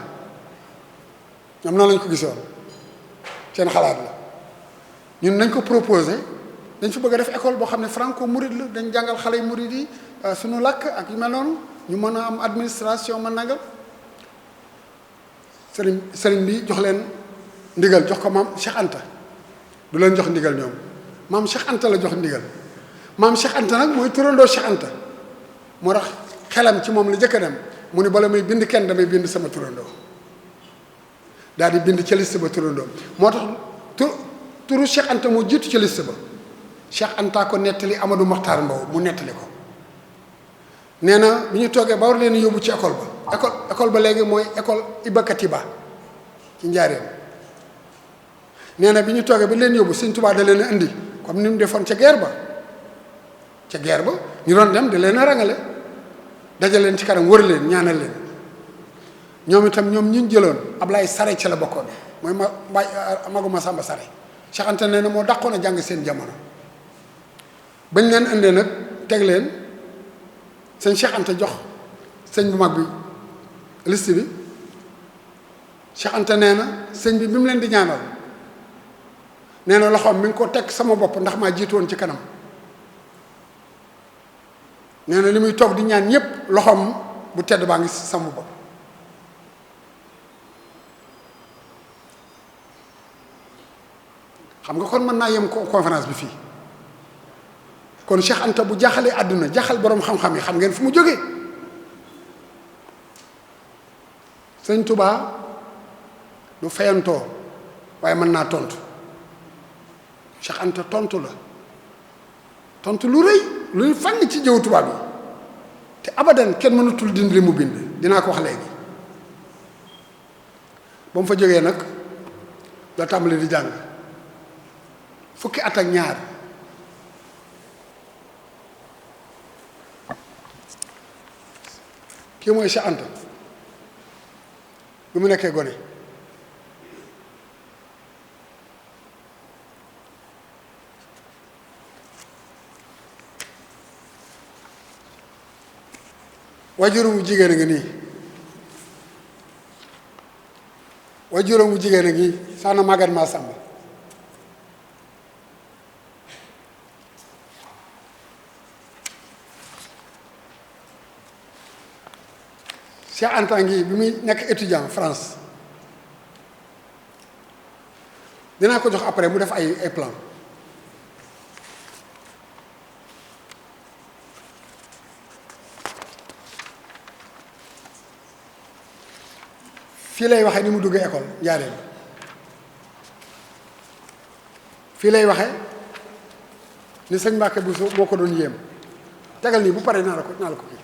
ñoom noonu lañ ko gisoon seen xalaat la ñun nañ ko proposé dañ fi bëgg a def école boo xam ne franco-mouride la dañ jàngal xale yu mouride yi suñu làkk ak yu mel noonu ñu mën a am administration ma nangam sëriñ bi jox leen ndigal jox ko maam Cheikh Anta du leen jox ndigal ñoom maam Cheikh Anta la jox ndigal maam Cheikh Anta nag mooy turandoo Cheikh Anta moo tax xelam ci moom la jëkk a dem mu ni bala may bind kenn damay bind sama turandoo daal di bind ca liste ba turandoo moo tax turu Cheikh Anta moo jiitu ca liste ba Cheikh Anta ko nettali Amadou Mokhtar Mbow mu nettali ko nee na bi ñu toogee ba war leen yóbbu ci école ba école ba léegi mooy école Iba Katiba ci njaareem nee na bi ñu toogee ba leen yóbbu Sëñ Tuubaa da leen a indi comme ni mu defoon ca guerre ba ñu doon dem da leen a rangale daja leen ci kanam wër leen ñaanal leen ñoom itam ñoom ñu jëloon Ablaye Sare ca la bokkoon mooy maguma Samba Sare Cheikh Anta nee na moo dàqoon a jàng seen jamono bañ leen indee nag teg leen sëñ Cheikh Anta jox sëñ bu mag bi liste bi Cheikh Anta nee na sëñ bi mu leen di ñaanal nee na loxoom mi ngi ko teg sama bopp ndax maa jiitu woon ci kanam nee na li muy toog di ñaan ñépp loxoom bu tedd baa ngi sama bopp xam nga kon mën naa yem conférence bi fii kon Cheikh Anta bu jaxalee àdduna jaxal boroom xam-xam yi xam ngeen fu mu jógee sëñ Touba du fayantoo waaye mën naa tontu Cheikh Anta tontu la tontu lu rëy luy fànn ci jëw tubaab yi te abadan kenn mënatul dindi li mu bind dinaa ko wax léegi ba mu fa jógee nag la tàmbali di jàng fukki at ak ñaar kii mooy Cheikh Anta bi mu nekkee gone waajuram wu jigéen a ngi nii waajuram wu jigéen a ngi soxna Maguette Massamba Cheikh Anta ngi bi muy nekk étudiant France dinaa ko jox après mu def ay plan fii lay waxee ni mu duggee école Njaaréem fii lay waxee ni sëñ Mbàkke Buso moo ko doon yéem tegal nii bu paree naa la ko kii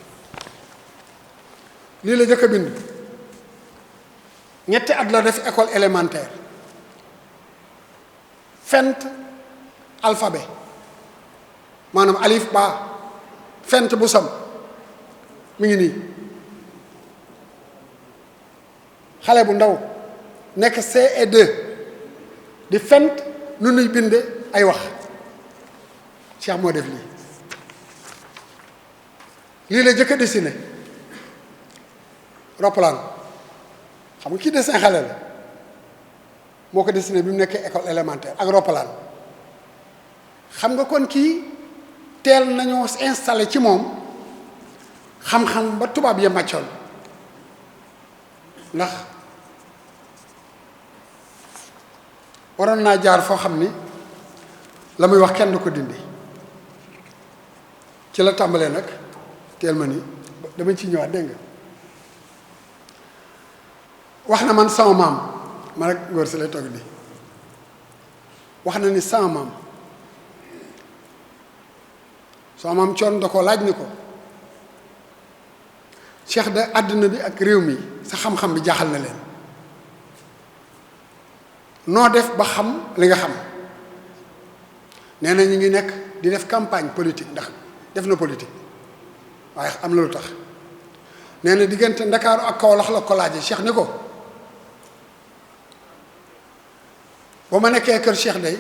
lii la jëkk a bind ñetti at la def école élémentaire fent alphabet maanaam alif ba fent bu sam mi ngi nii xale bu ndaw nekk CE2 di fent nu nuy binde ay wax Cheikh moo def lii la jëkk a dessiné roppalaan xam nga kii dessin xale la moo ko dessiné bi mu nekkee école élémentaire ak roppalaan xam nga kon kii teel nañoo installé ci moom xam-xam ba tubaab ya màccoon ndax waroon naa jaar foo xam ni la muy wax kenn du ko dindi ci la tàmbalee nag teel ma ni dama ci ñëwaat dégg nga wax na man sama maam man ak góor si lay toog di wax na ni sama maam coon da ko laaj ni ko Cheikh da àdduna bi ak réew mi sa xam-xam bi jaaxal na leen noo def ba xam li nga xam nee na ñu ngi nekk di def campagne politique ndax def na politique waaye am na lu tax nee na diggante Ndakaaru ak Kawlax la ko laajee Cheikh ni ko ba ma nekkee kër Cheikh day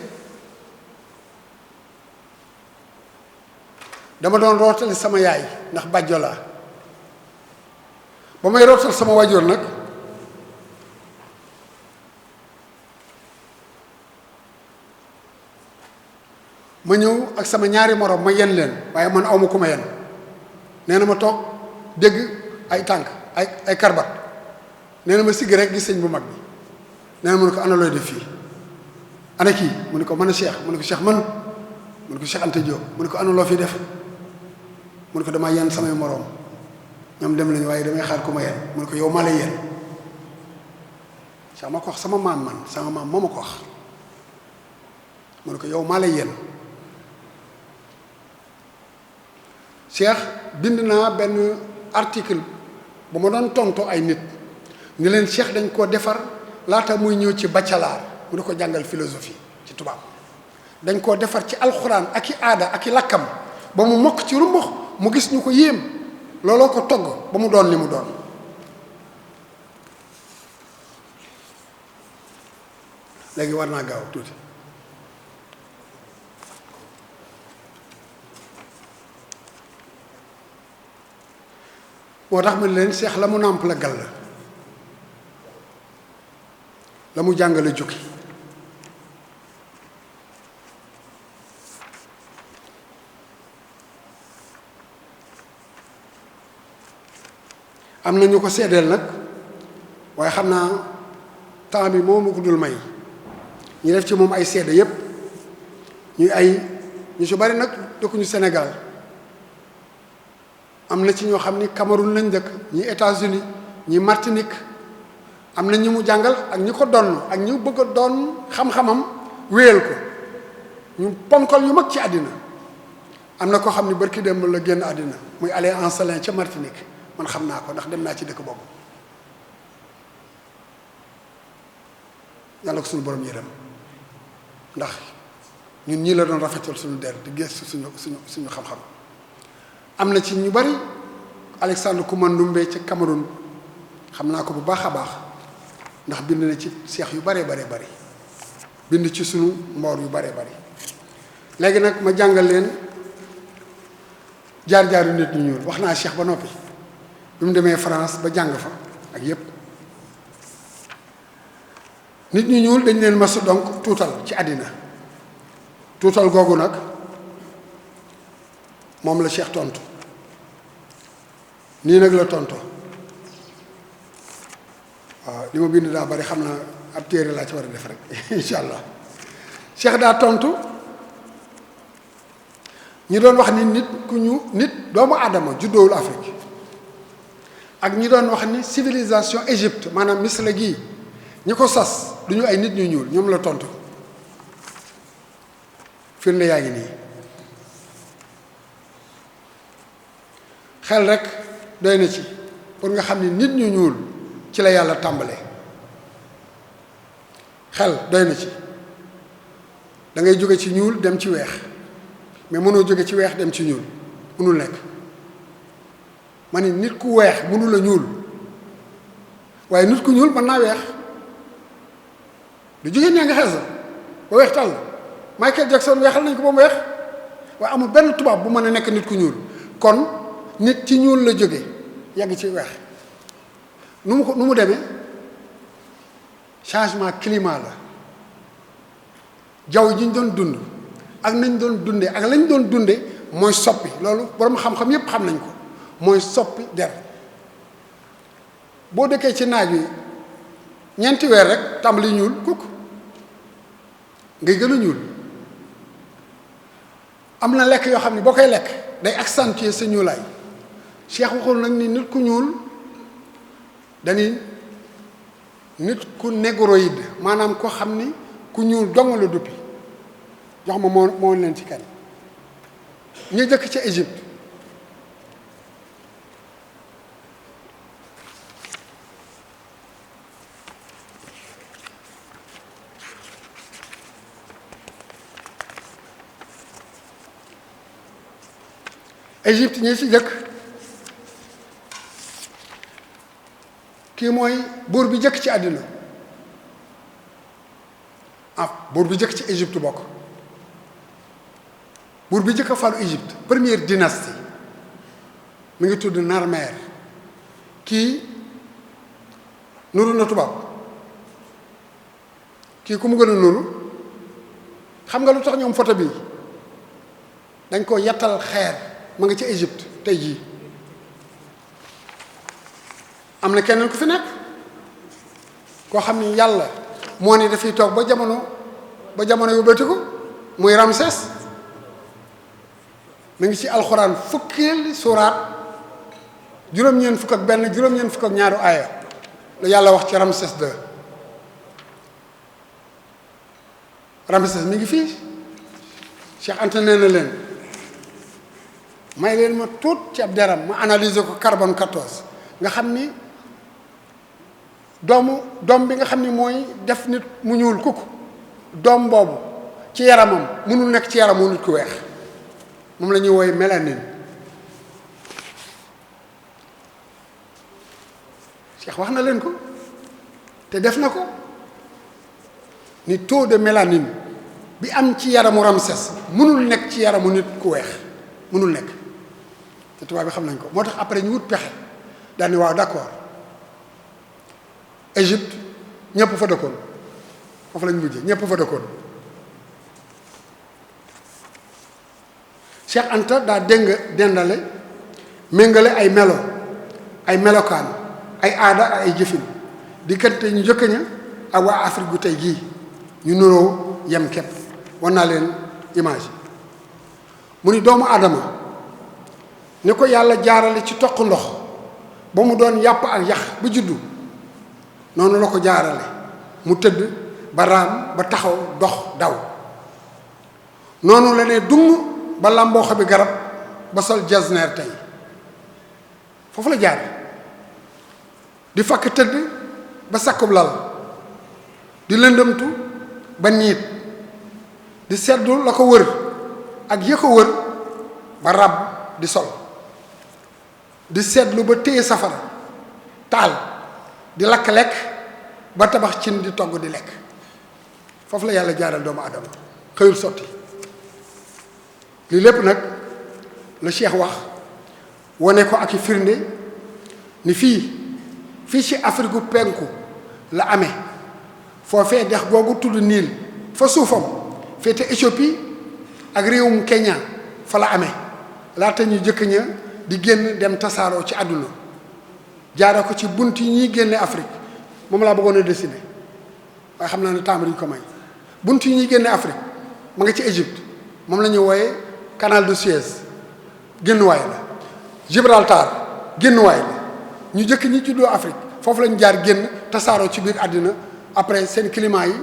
dama doon rootali sama yaay ndax bàjjo laa ba may rootal sama waajur nag ma ñëw ak sama ñaari morom ma yen leen waaye man awma ku ma yen nee na ma toog dégg ay tànk ay karbat nee na ma sigg rek gis sëñ bu mag bi nee na mu ne ko ana looy def fii ana kii mu ne ko mën a Cheikh mu ne ko Cheikh man mu ne ko Cheikh Anta Diop mu ne ko ana loo fi def mu ne ko damaa yenn samay moroom ñoom dem lañu waaye damay xaar ku ma yenn mu ne ko yow maa lay yenn Cheikh ma ko wax sama maam moo ma ko wax mu ne ko yow maa lay yenn Cheikh bind naa benn article ba ma doon tontoo ay nit ni leen Cheikh dañ koo defar laata muy ñëw ci bacalaar mu di ko jàngal philosophie ci tubaab dañ koo defar ci alxuraan ak i aada ak i lakkam ba mu mokk ci rumbux mu gis ñu ko yéem looloo ko togg ba mu doon li mu doon léegi war naa gaaw tuuti moo tax ma leen Cheikh la mu nàmp la gal la mu jàngale jukki am na ñu ko seedeel nag waaye xam naa temps bi moo ma ko dul may ñu def ci moom ay seede yépp ñu ci bari nag dëkkuñu Sénégal am na ci ñoo xam ni Cameroun lañ dëkk ñi États-Unis ñi Martinique am na ñi mu jàngal ak ñi ko donn ak ñu bëgg a doon xam-xamam wéyal ko ñu ponkal yu mag ci àddina am na koo xam ni barki démb la génn àddina muy Alain Ancelin ca Martinique man xam naa ko ndax dem naa ci dëkk boobu yàlla ko suñu borom yërëm ndax ñun ñii la doon rafetal suñu der di gëstu suñu xam-xam am na ci ñu bari Alexandre Kouma Ndoumbe ca Cameroun xam naa ko bu baax a baax ndax bind na ci seex yu baree bari bind ci sunu mboor yu baree bari léegi nag ma jàngal leen jaar-jaaru nit ñu ñuul wax naa Cheikh ba noppi bi mu demee France ba jàng fa ak yépp nit ñu ñuul dañ leen masu donc tuutal ci àddina tuutal googu nag moom la Cheikh tontu nii nag la tontu waaw li ma bind daa bari xam naa ab téere laa ci war a def rek incha allah Cheikh daa tontu ñi doon wax ni nit doomu aadama juddoowul ak ñi doon wax ni civilisation Égypte maanaam Misra gii ñi ko sas du ñu ay nit ñu ñuul ñoom la tontu firnde yaa ngi nii xel rek doy na ci pour nga xam ni nit ñu ñuul ci la yàlla tàmbalee xel doy na ci da ngay jóge ci ñuul dem ci weex mais mënoo jóge ci weex dem ci ñuul mënul nekk ma ni nit ku weex mënu la ñuul waaye nit ku ñuul mën naa weex du jigéen ñaa nga xees ba weex tàll Michael Jackson weexal nañ ko ba mu weex waaye amul benn tubaab bu mën a nekk nit ku ñuul kon nit ci ñuul la jóge yàgg ci weex nu mu demee changement climat la jaww ji ñu doon dund ak nañ doon dundee ak lañ doon dundee mooy soppi loolu borom xam-xam yépp xam nañ ko mooy soppi der boo dëkkee ci naaj wi ñeenti weer rek tàmbali ñuul kukk ngay gën a ñuul am na lekk yoo xam ne boo koy lekk day accentuer sa ñuulaay Cheikh waxul nag ni nit ku ñuul dañuy nit ku négroïde maanaam ko xam ni ku ñuul dong la duppi jox ma moo leen ci kan ñu jëkk ca Égypte Égypte ñi ci jëkk kii mooy buur bi jëkk ci àddina buur bi jëkk ci Égypte bokk buur bi jëkk a falu Égypte première dynastie mi ngi tudd Narmer kii nuru na tubaab kii ku mu gën a nuru xam nga lu tax ñoom photo bi dañ ko yettal xeer ma nga ci Égypte tey jii am na keneen ku fi nekk koo xam ni yàlla moo ni dafay toog ba jamono yóbbatiku muy Ramsès mi ngi ci alxuraan fukkeeli suuraat juróom-ñeent fukk ak benn juróom-ñeent fukk ak ñaaru aaya la yàlla wax ci Ramsès II Ramsès mi ngi fii Cheikh Anta nee na leen may leen ma tuut ci ab deram ma analyser ko carbone 14 nga xam ni doom bi nga xam ni mooy def nit mu ñuul kukk doom boobu ci yaramam mënul nekk ci yaramu nit ku weex moom la ñuy wooye mélanine Cheikh wax na leen ko te def na ko ni taux de mélanine bi am ci yaramu Ramsès mënul nekk ci yaramu nit ku weex mënul nekk te tubaab bi xam nañ ko moo tax après ñu wut pexe daal ni waaw d'accord Égypte ñëpp fa dëkkoon foofu lañ mujjee ñëpp fa dëkkoon Cheikh Anta daa dendale méngale ay melo ay melokaan ay aada ak ay jëfin diggante ñu jëkk ña ak waa Afrique gu tey gii ñu nuroo yem képp wan naa leen image mu ni doomu aadama ni ko yàlla jaarale ci toq ndox ba mu doon yàpp ak yax ba juddu noonu la ko jaarale mu tëdd ba raam ba taxaw dox daw noonu la ne dung ba làmboo xobi garab ba sol jasneer tey foofu la jaar di fakk tëdd ba sakkub lal di lëndëmtu ba niit di seddu la ko wër ak ya ko wër ba ràbb di sol di seetlu ba téye safara taal di lakk lekk ba tabax cin di togg di lekk foofu la yàlla jaaral doomu adama xëyul sotti lii lépp nag la Cheikh wax wane ko ak i firnde ni fii ci Afrique gu penku la amee foofee dex googu tudd Niil fa suufam féete Éthiopie ak réewum Kenya fa la amee laata ñu jëkk ña di génn dem tasaaroo ci àdduna jaare ko ci bunt yi ñuy génne Afrique moom laa bëggoon a dessiner waaye xam naa ne temps bi duñ ko may bunt yi ñuy génne Afrique ma nga ci Égypte moom la ñuy wooye canal de Suez génnuwaay la Gibraltar génnuwaay la ñu jëkk ñi juddoo Afrique foofu lañu jaar génn tasaaroo ci biir àddina après seen climat yi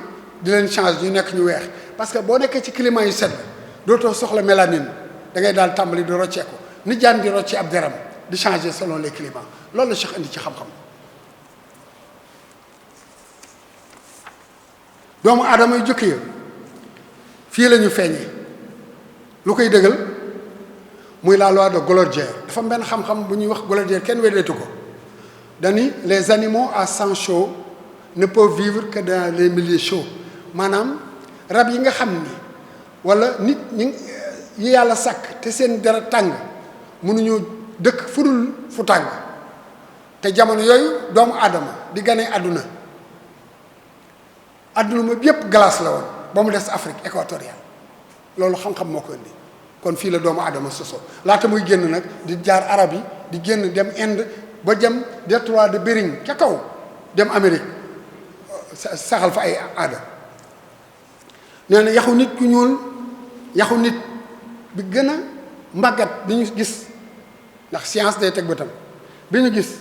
di leen change ñu nekk ñu weex parce que boo nekkee ci climat yu sedd dootoo soxla mélanine da ngay daal tàmbali di rocceeku ni jaan di rocce ab deram di changer selon les climats loolu la Cheikh indi ci xam-xam. doomu aadama yu jëkk ya fii la ñu feeñee lu koy dëggal muy la loi de Golgier dafa am benn xam-xam bu ñuy wax Golgier kenn weddeetu ko dani les animaux à sang chaud ne peuvent vivre que dans les milieux chauds maanaam rab yi nga xam ni wala nit ñi yi yàlla sàkk te seen dara tàng mënuñoo dëkk fudul fu tàng te jamono yooyu doomu aadama di gane àdduna ma yépp glace la woon ba mu des Afrique équatoriale loolu xam-xam moo ko indi kon fii la doomu aadama soso laata muy génn nag di jaar arab yi di génn dem Inde ba dem détroit de Bering ca kaw dem Amérique saxal fa ay aada nee na yaxu nit ku ñuul yaxu nit bi gën a màggat bi ñu gis ndax science day teg bëtam bi ñu gis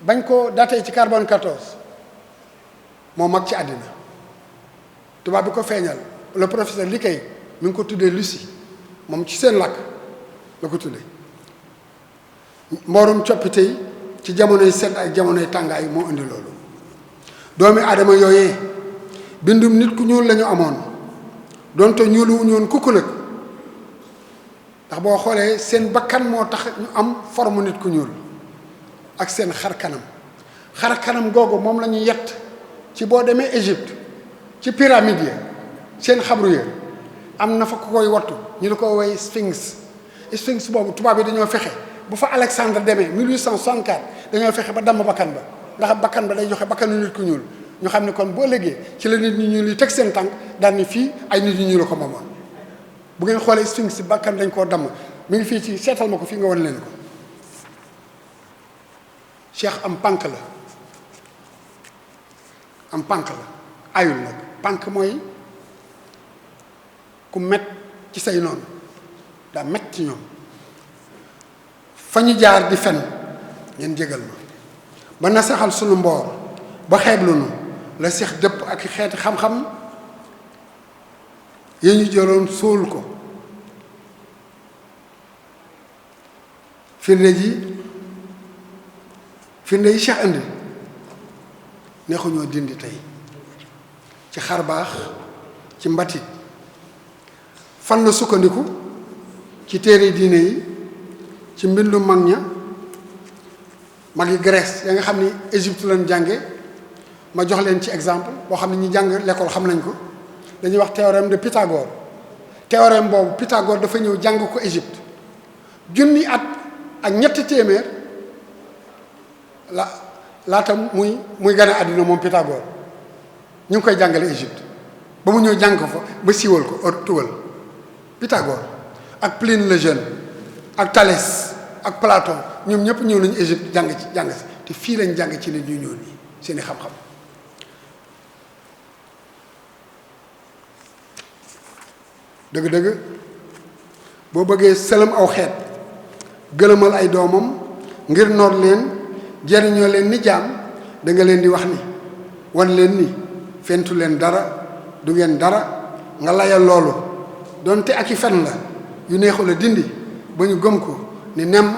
bañ ko daté ci carbone 14 moo mag ci àddina tubaab bi ko feeñal le professeur Leakey mi ngi ko tuddee Lucie moom ci seen làkk la ko tuddee mboorum coppite yi ci jamonoy sedd ak jamonoy tàngaay moo indi loolu doomi aadama yooyee bindum nit ku ñuul lañu amoon doonte ñuulu wuñu woon kukku nag ndax boo xoolee seen bakkan moo tax ñu am forme nit ku ñuul ak seen xar kanam googu moom la ñu yett ci boo demee Égypte ci pyramide ya seen xabru ya am na fa ku koy wattu ñu di ko woy sphinx boobu tubaab yi dañoo fexe bu fa Alexandre demee 1864 dañoo fexe ba damm bakkan ba ndax bakkan ba day joxe bakkanu nit ku ñuul ñu xam ne kon boo léegi ci la nit ñu ñuul yi teg seen tànk daal ni fii ay nit ñu ñuul la ko moomoon bu ngeen xoolee sphinx si bakkan dañ koo damm mi ngi fii ci seetal ma ko fii nga wan leen ko Cheikh am pànk la ayul nag pànk mooy ku met ci say noonu daa met ci ñoom fa ñu jaar di fen ngeen jégal ma ba na saxal sunu mboor ba xeeblu nu la seex dëpp ak xeeti xam-xam yi ñu jëloon sóol ko firnde yi Cheikh indi neexuñoo dindi tey ci xar baax ci mbatit fan la sukkandiku ci téere diine yi ci mbindu mag ña mag yi Grèce ya nga xam ni Égypte lañ jànge ma jox leen ci exemple boo xam ne ñi jàng l'école xam nañ ko dañuy wax théorème de Pythagore théorème boobu Pythagore dafa ñëw jàng ko Égypte junni at ak ñetti téeméer laata muy gane àddina moom Pythagore ñu ngi koy jàngale Égypte ba mu ñëw jàng ko fa ba siiwal ko tugal Pythagore ak Pline le Jeune ak Thalès ak Platon ñoom ñëpp ñëw nañu Égypte jàng si te fii lañ jàng ci nit ñu ñuul ñi seeni xam-xam dëgg-dëgg boo bëggee sëlëm aw xeet gëlëmal ay doomam ngir noot leen jariñoo leen ni jaam da nga leen di wax ni wan leen ni fentu leen dara du ngeen dara nga layal loolu donte ak i fen la yu neexul a dindi ba ñu gëm ko ni nemm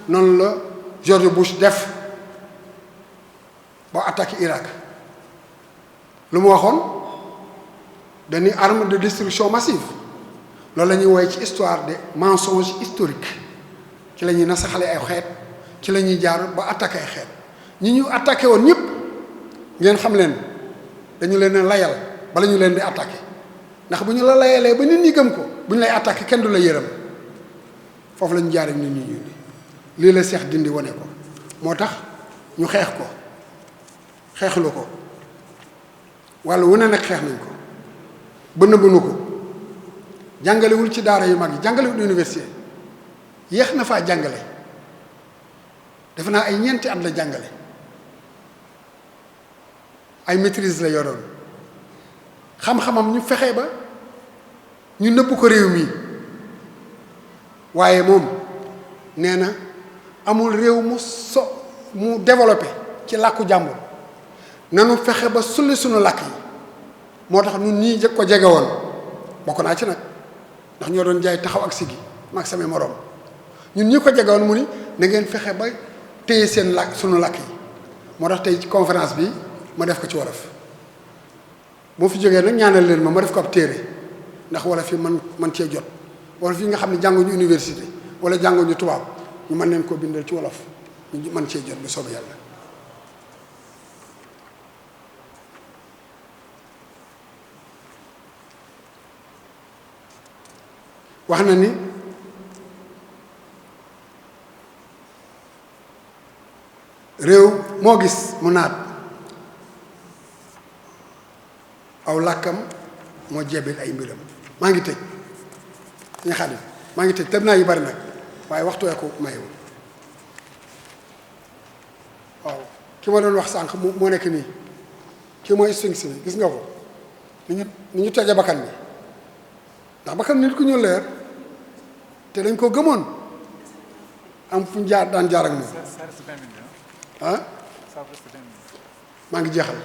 noonu la George Bush def ba attaqué Irak lu mu waxoon dañuy arme de destruction massive loolu la ñuy woowee ci histoire de mensonge historique ci la ñuy nasaxale ay xeet ci la ñuy jaar ba attaqué ay xeet ñi ñu attaqué woon ñëpp ngeen xam leen dañu leen a layal bala ñu leen di attaqué ndax bu ñu la layalee ba nit ñi gëm ko bu ñu lay attaqué kenn du la yërëm foofu la ñu jaaree nit ñi lii la seex dindi wane ko moo tax ñu xeex ko xeexlu ko walla wu ne nag xeex nañ ko ba nëbbanu ko jàngalewul ci daara yu mag yi jàngalewul université yéex na faa jàngale defe naa ay ñeenti at la jàngale ay maîtrise la yoroon xam-xamam ñu fexe ba ñu nëbb ko réew mi waaye moom nee na amul réew mu développé ci làkku jàmbur nanu fexe ba sulli sunu làkk yi moo tax ñun ñii jëkk ko jege woon bokk naa ci nag ndax ñoo doon jaay taxaw ak sigi maag samay moroom ñun ñi ko jege woon mu ni na ngeen fexe ba téye seen làkk sunu làkk yi moo tax tey ci conférence bi ma def ko ci wolof moo fi jógee nag ñaanal leen ma def ko ab téere ndax wolof yi man cee jot wolof yi nga xam ne jànguñu université wala jànguñu tubaab ñu mën leen koo bindal ci wolof ñu mën cee jot bu soobee yàlla. wax na ni réew moo gis mu naat aw làkkam moo jebil ay mbiram maa ngi tëj ñu Xaadim maa ngi tëj tëb naa yu bari nag waaye waxtu wee ko mayewu waaw ki ma doon wax sànq moo nekk nii kii mooy sphinx bi gis nga ko ni ñu tojee bakkan bi ndax bakkan nit ku ñu leer te dañ ko gëmoon am fu ñu jaar daan jaar ak moom ah maa ngi jeexal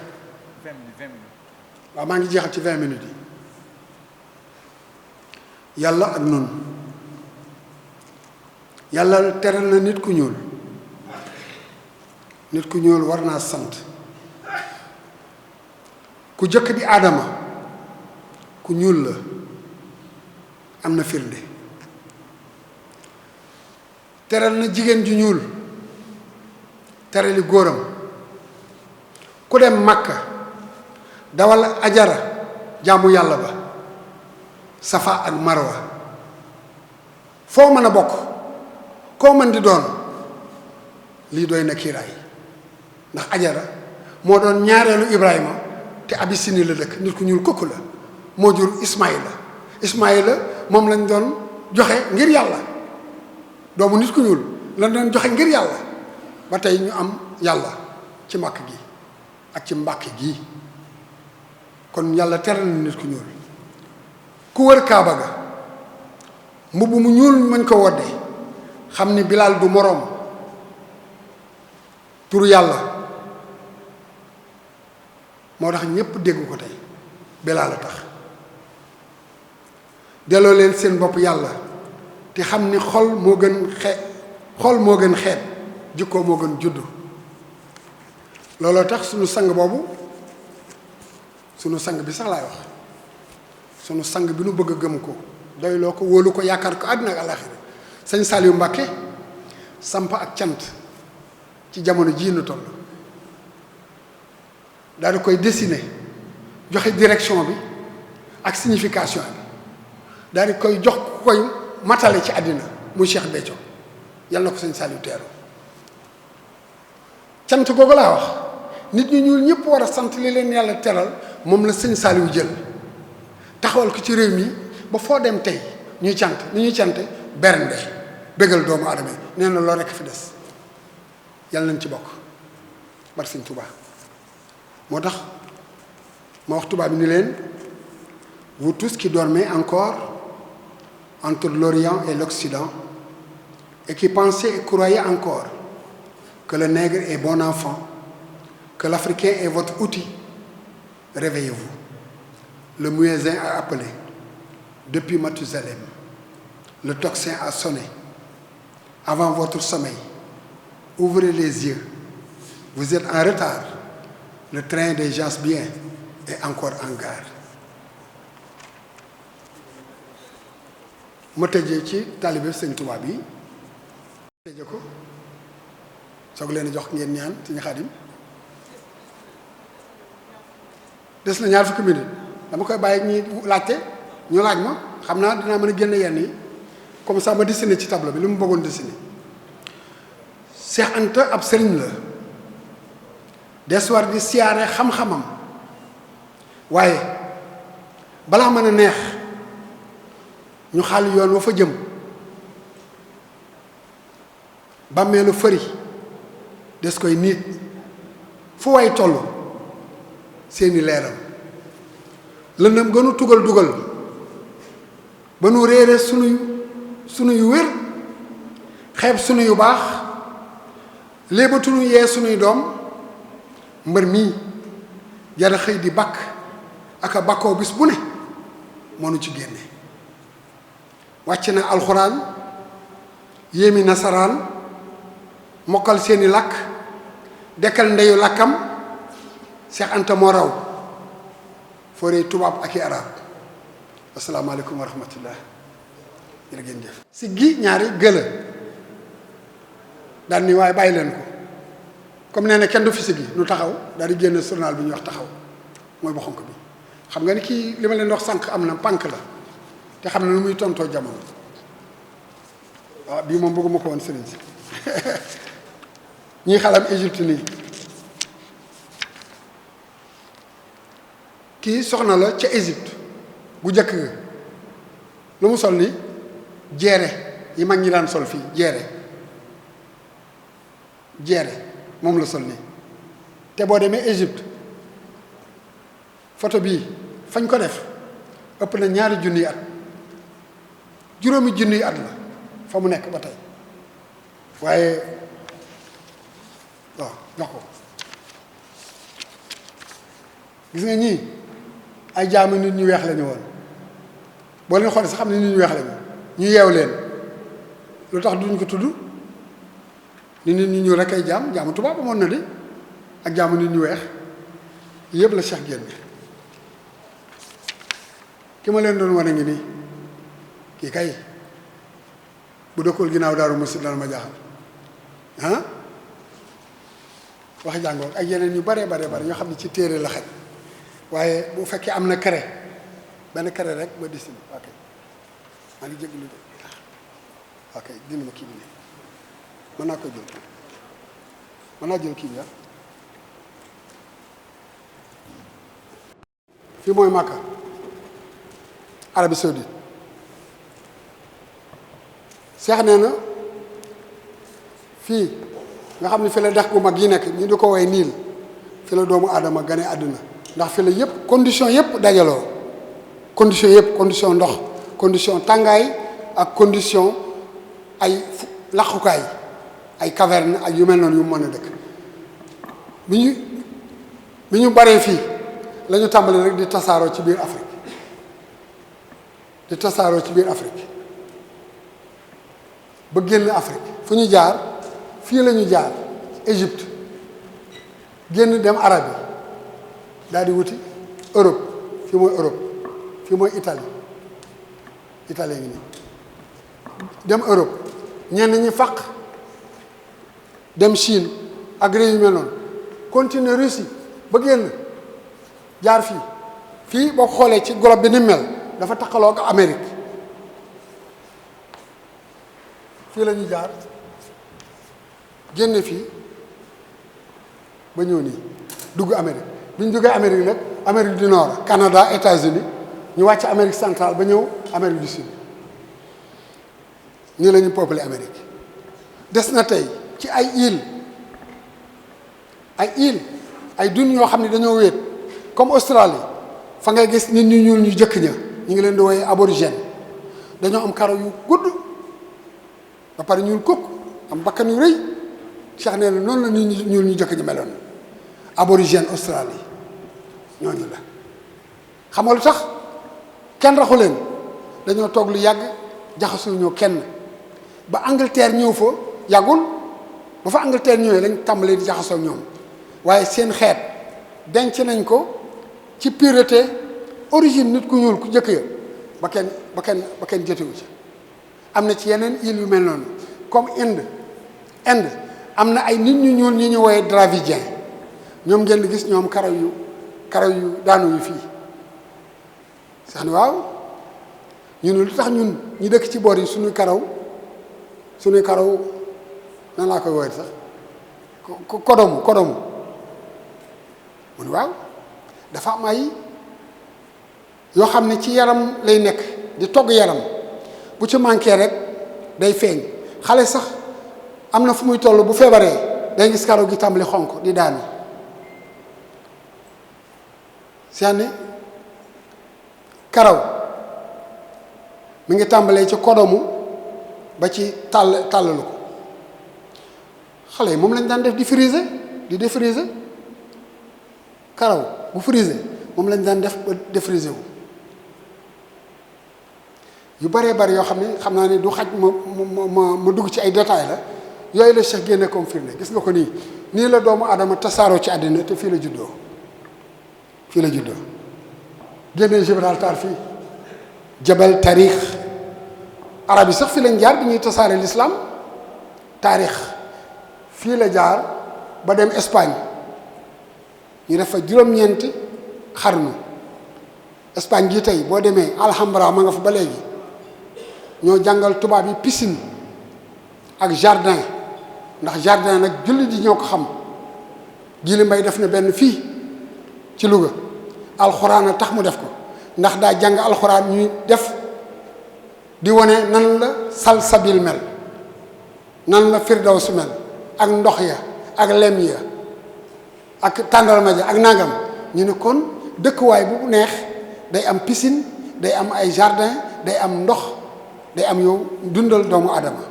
waaw maa ngi jeexal ci 20 minutes yi yàlla ak nun yàlla teral na nit ku ñuul nit ku ñuul war naa sant ku jëkk di aadama ku ñuul la am na firnde teral na jigéen ju ñuul terali góoram ku dem Makka dawal ajara jaamu yàlla ba safa ak marwa foo mën a bokk koo mën di doon lii doy na kiiraay ndax ajara moo doon ñaareelu Ibrahima te Abisini la dëkk nit ku ñuul kukku la moo jur Ismaïla moom lañ doon joxe ngir yàlla doomu nit ku ñuul lañ doon joxe ngir yàlla ba tey ñu am yàlla ci màkk gi ak ci mbàkk gi kon yàlla teral na nit ku ñuul ku wër kaaba ga mbubb mu ñuul mañ ko wodde xam ni Bilaal du moroom turu yàlla moo tax ñépp dégg ko tey Bilaal la tax delloo leen seen bopp yàlla te xam ni xol moo gën xeet jikkoo moo gën juddu looloo tax sunu sang boobu sunu sang bi sax laay wax sunu sang bi nu bëgg a gëm ko doyloo ko wóolu ko yaakaar ko àddina ak àllaaxira sëñ Saliou Mbàkke samp ak cant ci jamono jii nu toll daal di koy dessiner joxe direction bi ak signification bi daal di koy jox ku koy matale ci àddina muy Cheikh Béthio yal na ko sëñ Saliou teeru cant googu laa wax nit ñu ñuul ñëpp war a sant li leen yàlla teral moom la sëñ Saliou jël taxawal ko ci réew mi ba foo dem tey ñuy cant ni ñuy cante bernde bégal doomu aadama yi nee na loo rekk fi des yàlla nañ ci bokk bar sëñ Tuubaa moo tax ma wax tubaab bi ni leen vous tous qui dormez encore entre l'Orient et l'Occident et qui pensez et croyez encore que le nègre est bon enfant, que l'Africain est votre outil, réveillez-vous. Le muezzin a appelé. Depuis Mathusalem, le tocsin a sonné. Avant votre sommeil, ouvrez les yeux. Vous êtes en retard. Le train des gens bien est encore en gare. ma tëjee ci taalibe sëñ Tuubaa bi tëjee ko soog leen a jox ngeen ñaan ci ñu Xaadim des na ñaar fukki minute dama koy bàyyi ñi laajte ñu laaj ma xam naa dinaa mën a génn yenn yi comme ça ma dessiné ci tableau bi li mu bëggoon dessiné Cheikh Anta ab sëriñ la des war di siyaare xam-xamam waaye balaa mën a neex ñu xàll yoon wa fa jëm bàmmeelu fëri des koy niit fu way toll seeni leeram lëndëm gënu tugal dugal ba nu réere sunu yu wér xeeb sunu yu baax léebatunu yee sunuy doom mbër mii jara xëy di bakk aka bakkoo bis bu ne moo nu ci génne wàcc na alxuraan yéemi nasaraan mokkal seeni làkk dekkal ndeyu làkkam Cheikh Anta moo raw fooree tubaab ak i arab asalaamaaleykum wa rahmatullah jërë ngeen jëf si gi ñaari gëla daal ni waaye bàyyi leen ko comme nee na kenn du fi si gi nu taxaw daal di génn journal bi ñuy wax taxaw mooy bu xonk bi xam nga ni kii li ma leen wax sànq am na pànk la te xam na lu muy tontoo jamono waaw bii moom bëgguma ko woon sëriñ si ñii xalam Égypte nii kii soxna la ca Égypte bu njëkk ga lu mu sol ni jeere yi mag ñi daan sol fii jeere moom la sol nii te boo demee Égypte photo bii fañ ko def ëpp na 2 junniy at 5 junniy at la fa mu nekk ba tey waaye waaw jox ko gis nga ñii ay jaamu nit ñu weex lañu woon boo leen xoolee sax xam ne nit ñu weex lañu ñu yeew leen lu tax duñ ko tudd ni nit ñi ñu rek ay jaamu tubaab amoon na di ak jaamu nit ñu weex yëpp la Cheikh génne ki ma leen doon wane ngi nii kii kay bu dëkkul ginnaaw Daaru Muxti dana ma jaaxal ah wax jàngoor ak yeneen yu bare ñoo xam ne ci téere la xaj waaye bu fekkee am na kare benn kare rek ma dessiné ok maa ngi jégalu de ok dina ma kii bi nii mën naa ko jël mën naa jël kii bi fii mooy Makka Arabie Saoudite Cheikh nee na fii nga xam ne fi la dex gu mag yi nekk ñu di ko woy niil fi la doomu aadama gane àdduna ndax fi la yëpp condition yëpp dajaloo condition ndox condition tàngaay ak condition ay laqukaay ay caverne ak yu mel noonu yu mën a dëkk bi ñu baree fii la ñu tàmbali rek di tasaaroo ci biir Afrique ba génn Afrique fu ñu jaar fii la ñu jaar Égypte génn dem Arabie daal di wuti Europe fii mooy Italie ngi nii dem Europe ñenn ñi faq dem Chine ak réew yu mel noonu continuer Russie ba génn jaar fii boo xoolee ci globe bi ni mel dafa taqaloo ak Amérique fii la ñu jaar génn fii ba ñëw nii dugg Amérique bi ñu jógee Amérique nag Amérique du Nord Canada États-Unis ñu wàcc Amérique centrale ba ñëw Amérique du Sud nii la ñu peuplé Amérique des na tey ci ay île ay dun yoo xam ne dañoo wéet comme Australie fa ngay gis nit ñu ñuul ñu jëkk ña ñu ngi leen di woowee aborigène dañoo am karaw yu gudd ba pare ñuul kukk am bakkan yu rëy Cheikh nee na noonu la nit ñu ñuul ñu jëkk ña meloon aborigène Australie ñooñu la xam nga lu tax kenn raxu leen dañoo toog lu yàgg jaxasoo ñoo kenn ba Angleterre ñëw fa yàggul ba fa Angleterre ñëwee lañ tàmbalee di jaxasoo ñoom waaye seen xeet denc nañ ko ci pureté origine nit ku ñuul ku jëkk ya ba kenn jotewu ci am na ci yeneen île yu mel noonu comme Inde am na ay nit ñu ñuul ñi ñu wooye dravidien ñoom ngeen di gis ñoom karaw yu daanu yu fii sax ni waaw ñu ne lu tax ñun ñu dëkk ci boor yi suñuy karaw nan laa koy wooye sax kodomu mu ne waaw dafa am ay yoo xam ne ci yaram lay nekk di togg yaram bu ci manqué rek day feeñ xale sax am na fu muy toll bu feebaree day gis karaw gi tàmbali xonq di daanu seeni karaw mi ngi tàmbalee ci kodomu ba ci tàllalu ko xale yi moom lañ daan def di friser di défriser karaw bu friser moom lañ daan def ba défriser wu yu bëree bëri yoo xam ne xam naa ne du xaj ma dugg ci ay détails la yooyu la Cheikh génne comme firnde gis nga ko nii la doomu aadama tasaaroo ci àddina te fii la juddoo génne Gibraltar fii jabal taarix arab yi sax fii lañ jaar bi ñuy tasaare l'islam taarix fii la jaar ba dem Espagne ñu def fa juróom-ñeenti xarnu Espagne gi tey boo demee Alhambra ma nga fa ba léegi ñoo jàngal tubaab yi piscine ak jardin ndax jardin nag jullit yi ñoo ko xam Jili Mbay def na benn fii ci Louga alxuraan a tax mu def ko ndax daa jàng alxuraan ñuy def di wane nan la salsabil mel nan la firdaws mel ak ndox ya ak lem ya ak tàndarma ja ak nangam ñu ne kon dëkkuwaay bu neex day am piscine day am ay jardin day am ndox day am yow dundal doomu adama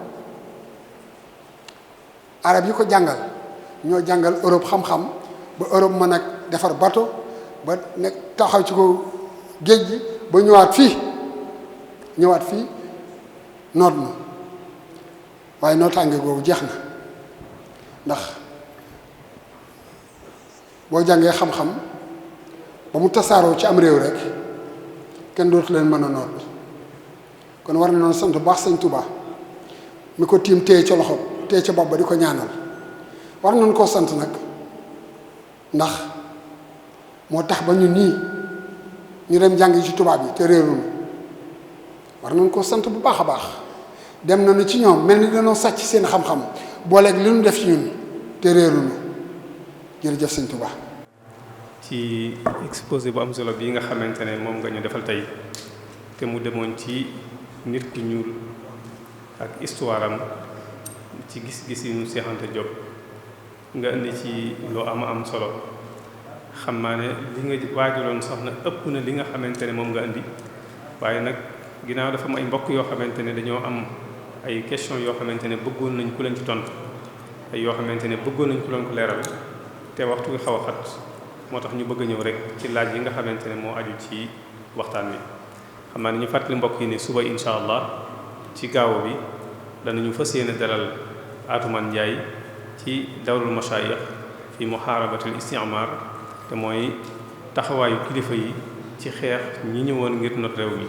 arab yi ko jàngal ñoo jàngal Europe xam-xam ba Europe mën a defar bateau ba nekk taxaw ci ko géej gi ba ñëwaat fii noot na waaye nootaange googu jeex na ndax boo jàngee xam-xam ba mu tasaaroo ci am réew rek kenn dootu leen mën a noot kon war na noonu sant bu baax Sëñ Tuubaa mi ko tiim téye ca loxo téye ca bopp ba di ko ñaanal war nañ koo sant nag ndax moo tax ba ñu nii ñu dem jàng ci tubaab yi te réeruñu war nañ koo sant bu baax a baax dem nañu ci ñoom mel ni dañoo sàcc seen xam-xam booleeg li ñu def ci ñun te réeruñu jërëjëf Sëñ Tuubaa. ci exposé bu am solo bii nga xamante ne moom nga ñu defal tey te mu demoon ci nit ku ñuul ak histoire am ci gis-gis yi ñu Cheikh Anta Diop nga indi ci loo am solo xam naa ne li nga waajaloon sax na ëpp na li nga xamante ne moom nga indi waaye nag ginnaaw dafa am ay mbokk yoo xamante ne dañoo am ay question yoo xamante ne bëggoon nañ ku leen ci tontu ay yoo xamante ne bëggoon nañ ku leen ko leeral te waxtu wi xaw a xat moo tax ñu bëgg a ñëw rek ci laaj yi nga xamante ne moo aju ci waxtaan wi xam naa ne ñu fàttali mbokk yi ne suba incha allah ci gaaw bi danañu fas yéene dalal Atoumane Ndiaye ci dawrul mashayikh fi muharabatil istimar te mooy taxawaayu kilifa yi ci xeex ñi ñëwoon ngir not réew mi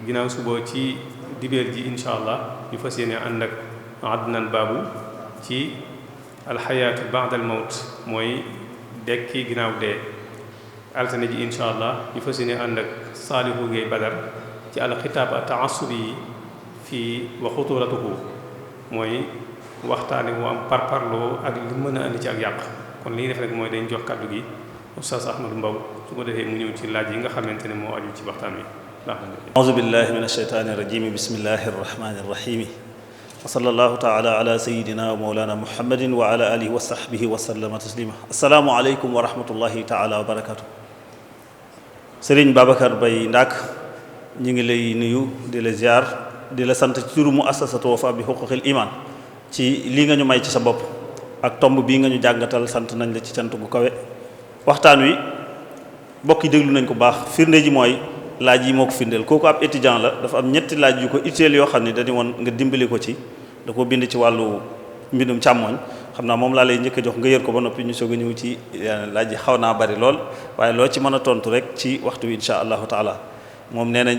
ginnaaw suba ci dibeer ji incha allah ñu fas yéene ànd ak Adnan Babu ci alxayaatu ba'dal mawt mooy dekki ginnaaw dee altine ji incha allah ñu fas yéene ànd ak Saalihu Gueye Badar ci alxitaab at-ta'assubi yi fii wa xuturatuhu mooy waxtaane mu am parparloo ak li mën a andi ci ak yàq kon li ñuy def rek mooy dañ jox kàddu gi Oustaz Ahmadou Mbow su ko defee mu ñëw ci laaj yi nga xamante ne moo aju ci waxtaan wi a'uuzu billahi min asheytaani rajim bismillahi arrahmani irrahimi wa sallallahu taala ala sayidina wa mawlana muhammadin wa ala alihi wa sahbihi wa sallama taslima assalaamu aleykum wa rahmatullahi taala wa barakatu Sëriñ Babacar Bay Ndaak ñu ngi lay nuyu di la ziar di la sant ci turu muassasatu Wafa bi xuquqil iman ci lii nga ñu may ci sa bopp ak tomb bii nga ñu jàngatal sant nañ la ci cant gu kawe waxtaan wi mbokk yi déglu nañ ko baax firnde ji mooy laaj yi moo ko firndeel kooku ab étudiant la dafa am ñetti laaj yu ko itteel yoo xam ne dañu woon nga dimbali ko ci da ko bind ci wàllu mbindum càmmooñ xam naa moom laa lay njëkk a jox nga yër ko ba noppi ñu soog a ñëw ci laaj yi xaw naa bari lool waaye loo ci mën a tontu rek ci waxtu wi insha allahu taala moom nee na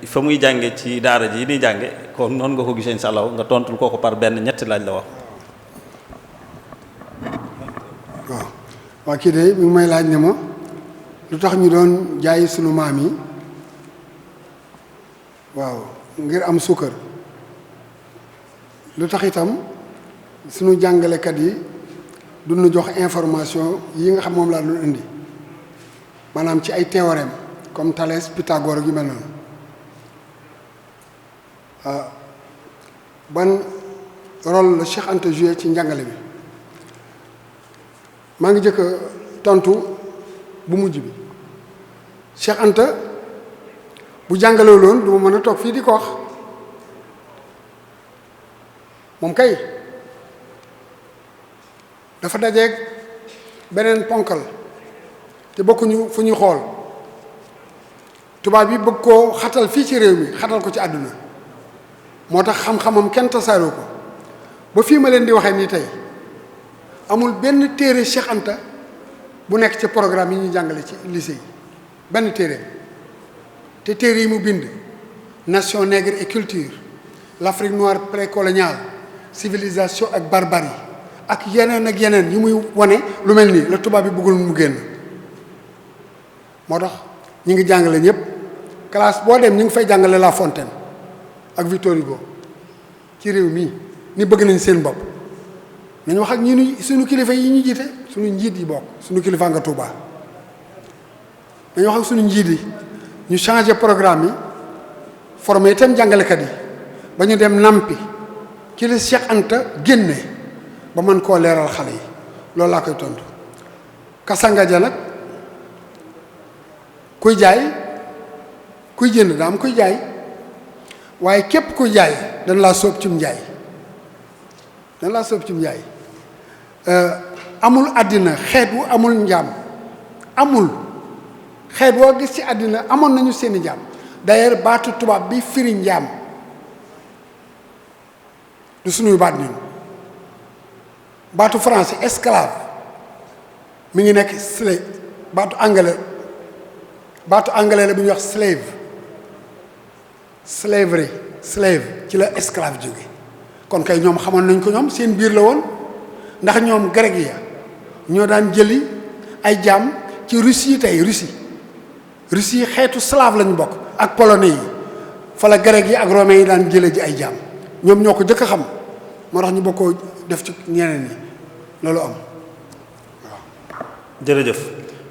fa muy jànge ci daara ji yi ñuy jànge kon noonu nga ko gisee insha allah nga tontul kooku par benn ñetti laaj la wax. waaw kii de mi ngi may laaj ne ma lu tax ñu doon jaay sunu maam yi waaw ngir am suukar lu tax itam sunu jàngalekat yi duñu jox information yi nga xam moom laa doon indi maanaam ci ay théorème comme Thalès Pythagore yu mel noonu ban rôle la Cheikh Anta joué ci njàngale bi maa ngi jëkk tontu bu mujj bi Cheikh Anta bu jàngalewu loon du ma mën a toog fii di ko wax moom kay dafa dajeeg beneen ponkal te bokkuñu fu ñuy xool tubaab yi bëgg koo xatal fii ci réew mi xatal ko ci àdduna moo tax xam-xamam kenn tasaaroo ko ba fii ma leen di waxee nii tey amul benn téere Cheikh Anta bu nekk ci programme yi ñuy jàngale ci lycée yi benn téere te téere yi mu bind nation nègre et culture l'Afrique noire précoloniale civilisation ak barbarie ak yeneen yu muy wane lu mel nii la tubaab bi bëggul mu génn moo tax ñi ngi jàngale ñëpp classe boo dem ñu ngi fay jàngale La Fontaine ak Victor Hugo ci réew mii ni bëgg nañ seen bopp nañu wax ak ñi suñu kilifa yi ñu jiite suñu njiit yi bokk suñu kilifa nga Touba nañu wax ak suñu njiit yi ñu changé programme yi formé itam jàngalekat yi ba ñu dem nampi ci la Cheikh Anta génne ba mën koo leeral xale yi loolu laa koy tontu kasanga ja nag kuy jaay kuy jënd daa am kuy jaay waaye képp kuy jaay dañ laa sóob cim njaay amul àddina xeet wu amul njaam amul xeet woo gis ci àddina amoon nañu seeni njaam d'ailleurs baatu tubaab bi firi njaam du suñuy baat ñun baatu français esclave mi ngi nekk slave baatu anglais la bu ñuy wax slave ci la esclave jóge kon kay ñoom xamoon nañ ko ñoom seen biir la woon ndax ñoom grec ya ñoo daan jëli ay jaam ci Russie tey Russie xeetu slave lañu bokk ak polonais yi fa la grec yi ak romains yi daan jële ji ay jaam ñoom ñoo ko jëkk a xam moo tax ñu bokkoo def ci ñeneen ñi loolu am waaw. jërëjëf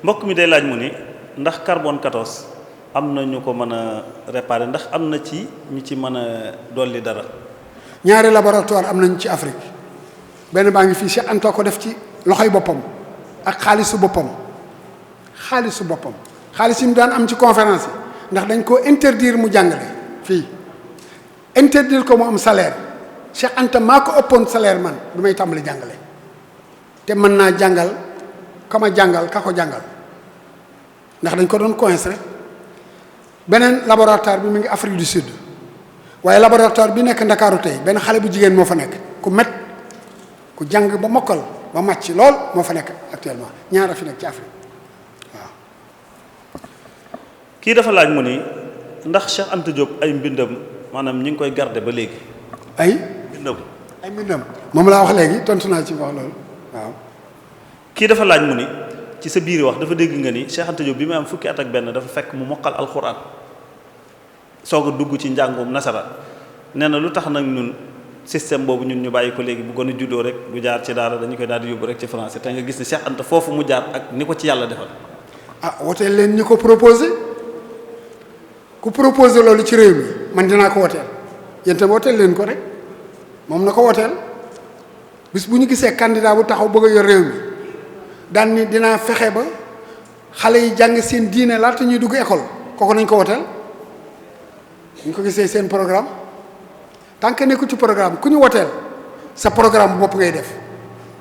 mbokk mi day laaj mu ni ndax carbone 14 am na ñu ko mën a réparer ndax am na ci ñu ci mën a dolli dara. ñaari laboratoire am nañu ci Afrique benn baa ngi fii Cheikh Anta ko def ci loxoy boppam ak xaalisu boppam xaalis yi mu daan am ci conférence yi ndax dañ koo interdire mu jàngale fii interdire ko mu am salaire Cheikh Anta maa ko ëppoon salaire man bi may tàmbali jàngale te mën naa jàngal ka ko jàngal ndax dañ ko doon coince rek beneen laboratoire bi mu ngi Afrique du Sud waaye laboratoire bi nekk Ndakaaru tey benn xale bu jigéen moo fa nekk ku jàng ba mokkal ba màcc lool moo fa nekk actuellement ñaara fi nekk ci Afrique waaw. kii dafa laaj mu ni ndax Cheikh Anta Diop ay mbindam maanaam ñi ngi koy garder ba léegi. ay mbindam moom laa wax léegi tontu naa ci wax loolu waaw. kii dafa laaj mu ni ci sa biir wax dafa dégg nga ni Cheikh Anta Diop bi muy am fukki at ak benn dafa fekk mu mokkal alxuraan soog a dugg ci njàngum nasara nee na lu tax nag ñun système boobu ñun ñu bàyyi ko léegi bu gën a juddoo rek du jaar ci daara dañu koy daal di yóbbu rek ci français te nga gis ni Cheikh Anta foofu mu jaar ak ni ko ci yàlla defal. woteel leen ñi ko proposé ku proposé loolu ci réew mi man dinaa ko woteel yéen tam woteel leen ko rek moom na ko woteel bis bu ñu gisee candidat bu taxaw bëgg a yor réew mi daan ni dinaa fexe ba xale yi jàng seen diine laata ñuy dugg école kooku nañ ko woteel ñu ko gisee seen programme tant que nekku ci programme ku ñu woteel sa programme bopp ngay def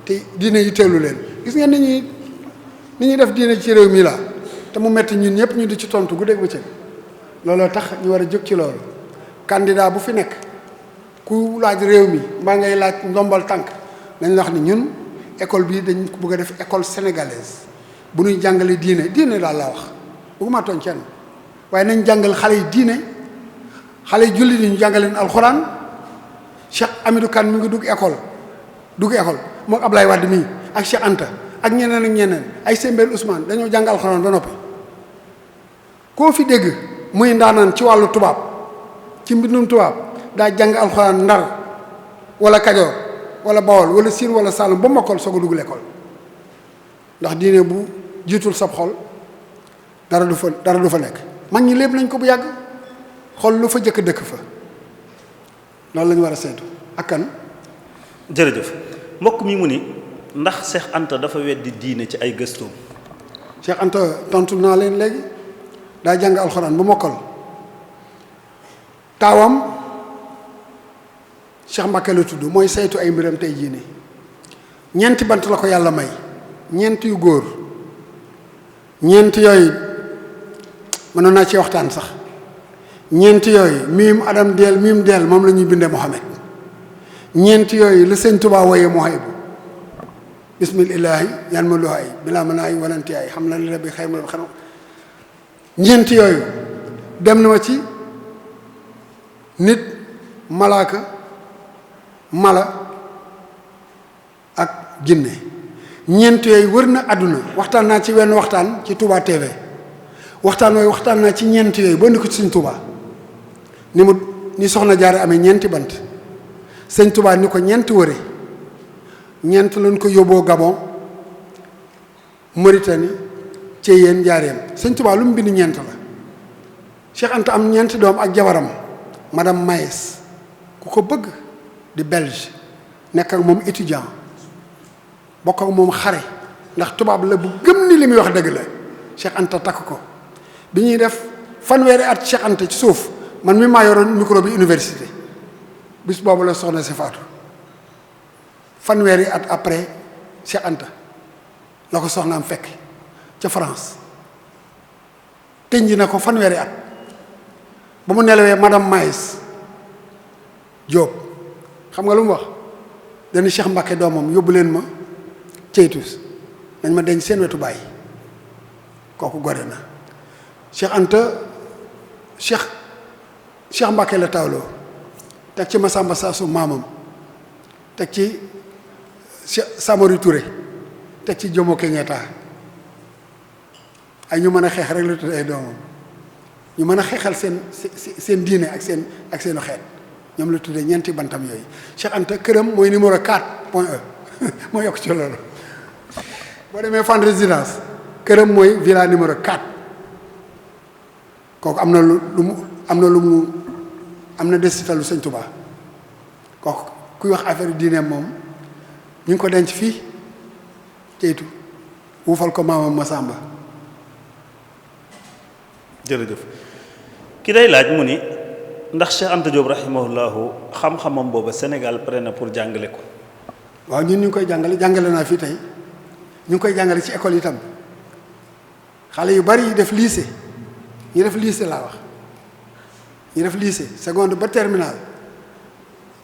te diine yi teelu leen gis ngeen ni ñuy def diine ci réew mi la te mu metti ñun ñëpp ñu di ci tontu guddeeg bëccëg looloo tax ñu war a jóg ci loolu candidat bu fi nekk ku laaj réew mi mbaa ngay laaj ndombal tànk dañ la wax ni ñun école bii dañ ko bëgg a def école sénégalaise bu ñuy jàngale diine daal laa wax bëgguma tooñ kenn waaye nañ jàngal xale yi diine xale yi julli di ñu jàngal leen alxuraan Cheikh Amidou Kane mi ngi dugg école moom Ablaye Wade mii ak Cheikh Anta ak ñeneen ay Sembène Ousmane dañoo jàng alxuraan ba noppi koo fi dégg muy ndaanaan ci wàllu tubaab ci mbindum tubaab daa jàng alxuraan Ndar wala Kajoor wala Bawol wala Siin wala Saalum ba mokkal soog a dugg l'école ndax diine bu jiitul sab xol dara du fa nekk mag ñi lépp nañ ko bu yàgg xol lu fa jëkk dëkk fa loolu la ñu war a saytu ak kan. jërëjëf mbokk mi mu ni ndax Cheikh Anta dafa weddi diine ci ay gëstoom. Cheikh Anta tontu naa leen léegi daa jàng alxuraan ba mokkal taawam Cheikh Mbacké la tudd mooy saytu ay mbiram tey jii nii ñeenti bant la ko yàlla may ñeent yu góor ñeent yooyu mënoon naa ci waxtaan sax ñeent yooyu miim adam deel miim deel moom la ñuy bindee Mohamed ñeent yooyu la sëñ Tuubaa woyee Mohaybu bismillaahi yan ma luhaay bilaa mën aay walanti ay xam na li la bi xëy ma la xanaa ñeent yooyu dem na ma ci nit malaaka mala ak jinne ñeent yooyu wër na àdduna waxtaan naa ci wenn waxtaan ci Touba TV waxtaan naa ci ñeent yooyu ba ndi ko ci sëñ Touba ni soxna jaare amee ñeenti bant sëñ Touba ni ko ñeent wëre ñeent lañ ko yóbboo Gabon Mauritanie Thiéyène Njaaréem sëñ Touba lu mu bind ñeent la Cheikh Anta am ñeenti doom ak jabaram madame Maes ku ko bëgg di belge nekk ak moom étudiant bokk ak moom xare ndax tubaab la bu gëm ni li muy wax dëgg la Cheikh Anta takk ko bi ñuy def fanweeri at Cheikh Anta ci suuf man mi maa yoroon micro bi université bis boobu la soxna si faatu fanweeri at après Cheikh Anta la ko soxnaam fekk ca France tënji na ko fanweeri at ba mu nelawee madame Maïs Diop xam nga lu mu wax dañu Cheikh Mbacke doomam yóbbu leen ma ceytus nañ ma denc seen wetu bàyyi kooku gore na Cheikh Anta Cheikh Mbacke la tawloo teg ci Massamba Sassou maamam teg ci Samori Touré teg ci Jomo Kenyatta ay ñu mën a xeex rek la tudd ay doomam ñu mën a xeexal seen diine ak seenu xeet ñoom la tuddee ñeenti bantam yooyu Cheikh Anta këram mooy numéro 4.e moo yokk ci loolu boo demee Fann Résidence këram mooy villa numéro 4 kooku am na desitalu Sëñ Tuubaa kooku kuy wax affaire diine moom ñu ngi ko denc fii ceytu wuufal ko maamam Masamba. jërëjëf ki day laaj mu ni ndax Cheikh Anta Diop rahimahullahu xam-xamam booba Sénégal pare na pour jàngale ko. waaw ñun ñu ngi koy jàngale naa fii tey ñu ngi koy jàngale ci école itam xale yu bari yi def lycée ñu def lycée laa wax ñu def lycée seconde ba terminale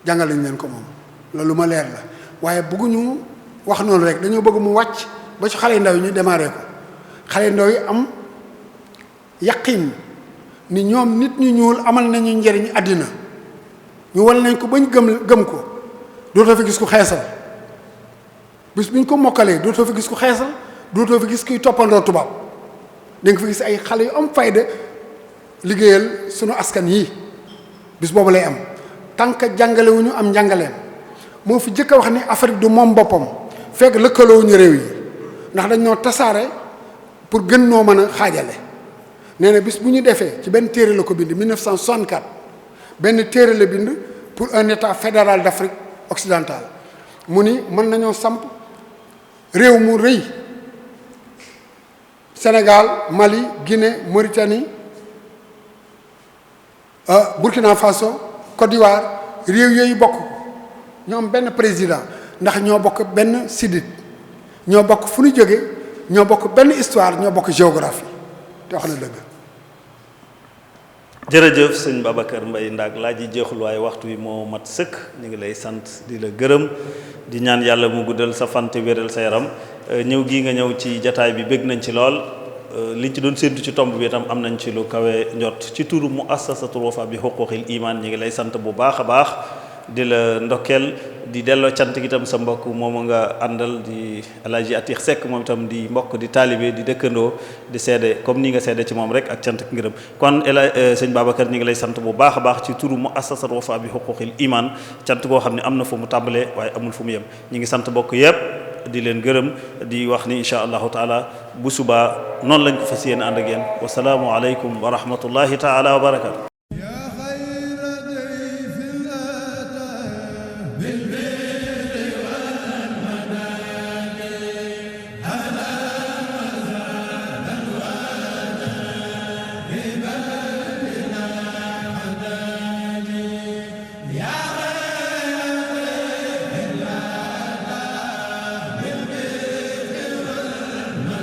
jàngale ñu leen ko moom loolu ma leer la waaye bëgguñu wax noonu rek dañoo bëgg mu wàcc ba ci xale yu ndaw yi ñu démarré ko xale yu ndaw yi am yaqin ni ñoom nit ñu ñuul amal nañu njëriñ àddina ñu wal nañ ko bañ gëm ko dootoo fi gis ku xeesal bis bu ñu ko mokkalee dootoo fi gis ku xeesal dootoo fi gis kuy toppandoo tubaab da nga fi gis ay xale yu am fayda liggéeyal sunu askan yii bis boobu lay am tant que jàngalewuñu am njàngaleem moo fi jëkk a wax ni Afrique du moom boppam fekk lëkkaloowuñu réew yi ndax dañ ñoo tasaare pour gën noo mën a xaajale nee na bis bu ñu defee ci benn téere la ko bind 1964 benn téere la bind pour un état fédéral d'Afrique occidentale mu ni mën nañoo samp réew mu rëy Sénégal Mali Guinée Mauritanie Burkina Faso Côte d'Ivoire réew yooyu bokk ñoo am benn président ndax ñoo bokk benn sidit ñoo bokk fu ñu jóge ñoo bokk benn histoire ñoo bokk géographie te wax na dëgg. jërëjëf sëñ Babacar Mbaye Ndaak laaj yi jeexul waaye waxtu wi moo mat sëkk ñu ngi lay sant di la gërëm di ñaan yàlla mu guddal sa fan te wéral sa yaram ñëw gii nga ñëw ci jataay bi bég nañ ci lool liñ ci doon séntu ci tomb bi itam am nañ ci lu kawe njot ci turu muassasatul Wafa bi huquqil iman ñu ngi lay sant bu baax a baax di la ndokkeel di delloo cant gi itam sa mbokk moom nga àndal di Alaaji Atiix Seck moom itam di mbokk di taalibe di dëkkandoo di seede comme ni nga seede ci moom rek ak cant ak ngërëm kon sëñ Babacar ñu ngi lay sant bu baax a baax ci turu muassasatul Wafa bi huquqil iman cant koo xam ne am na fu mu tàmbalee waaye amul fu mu yem ñu ngi sant mbokk yépp di leen gërëm di wax ni insha allahu taala bu subaa noonu lañ ko fas yéene ànd ak yéen wasalaamu aleykum wa rahmatullahi taala wa barakatu Amen.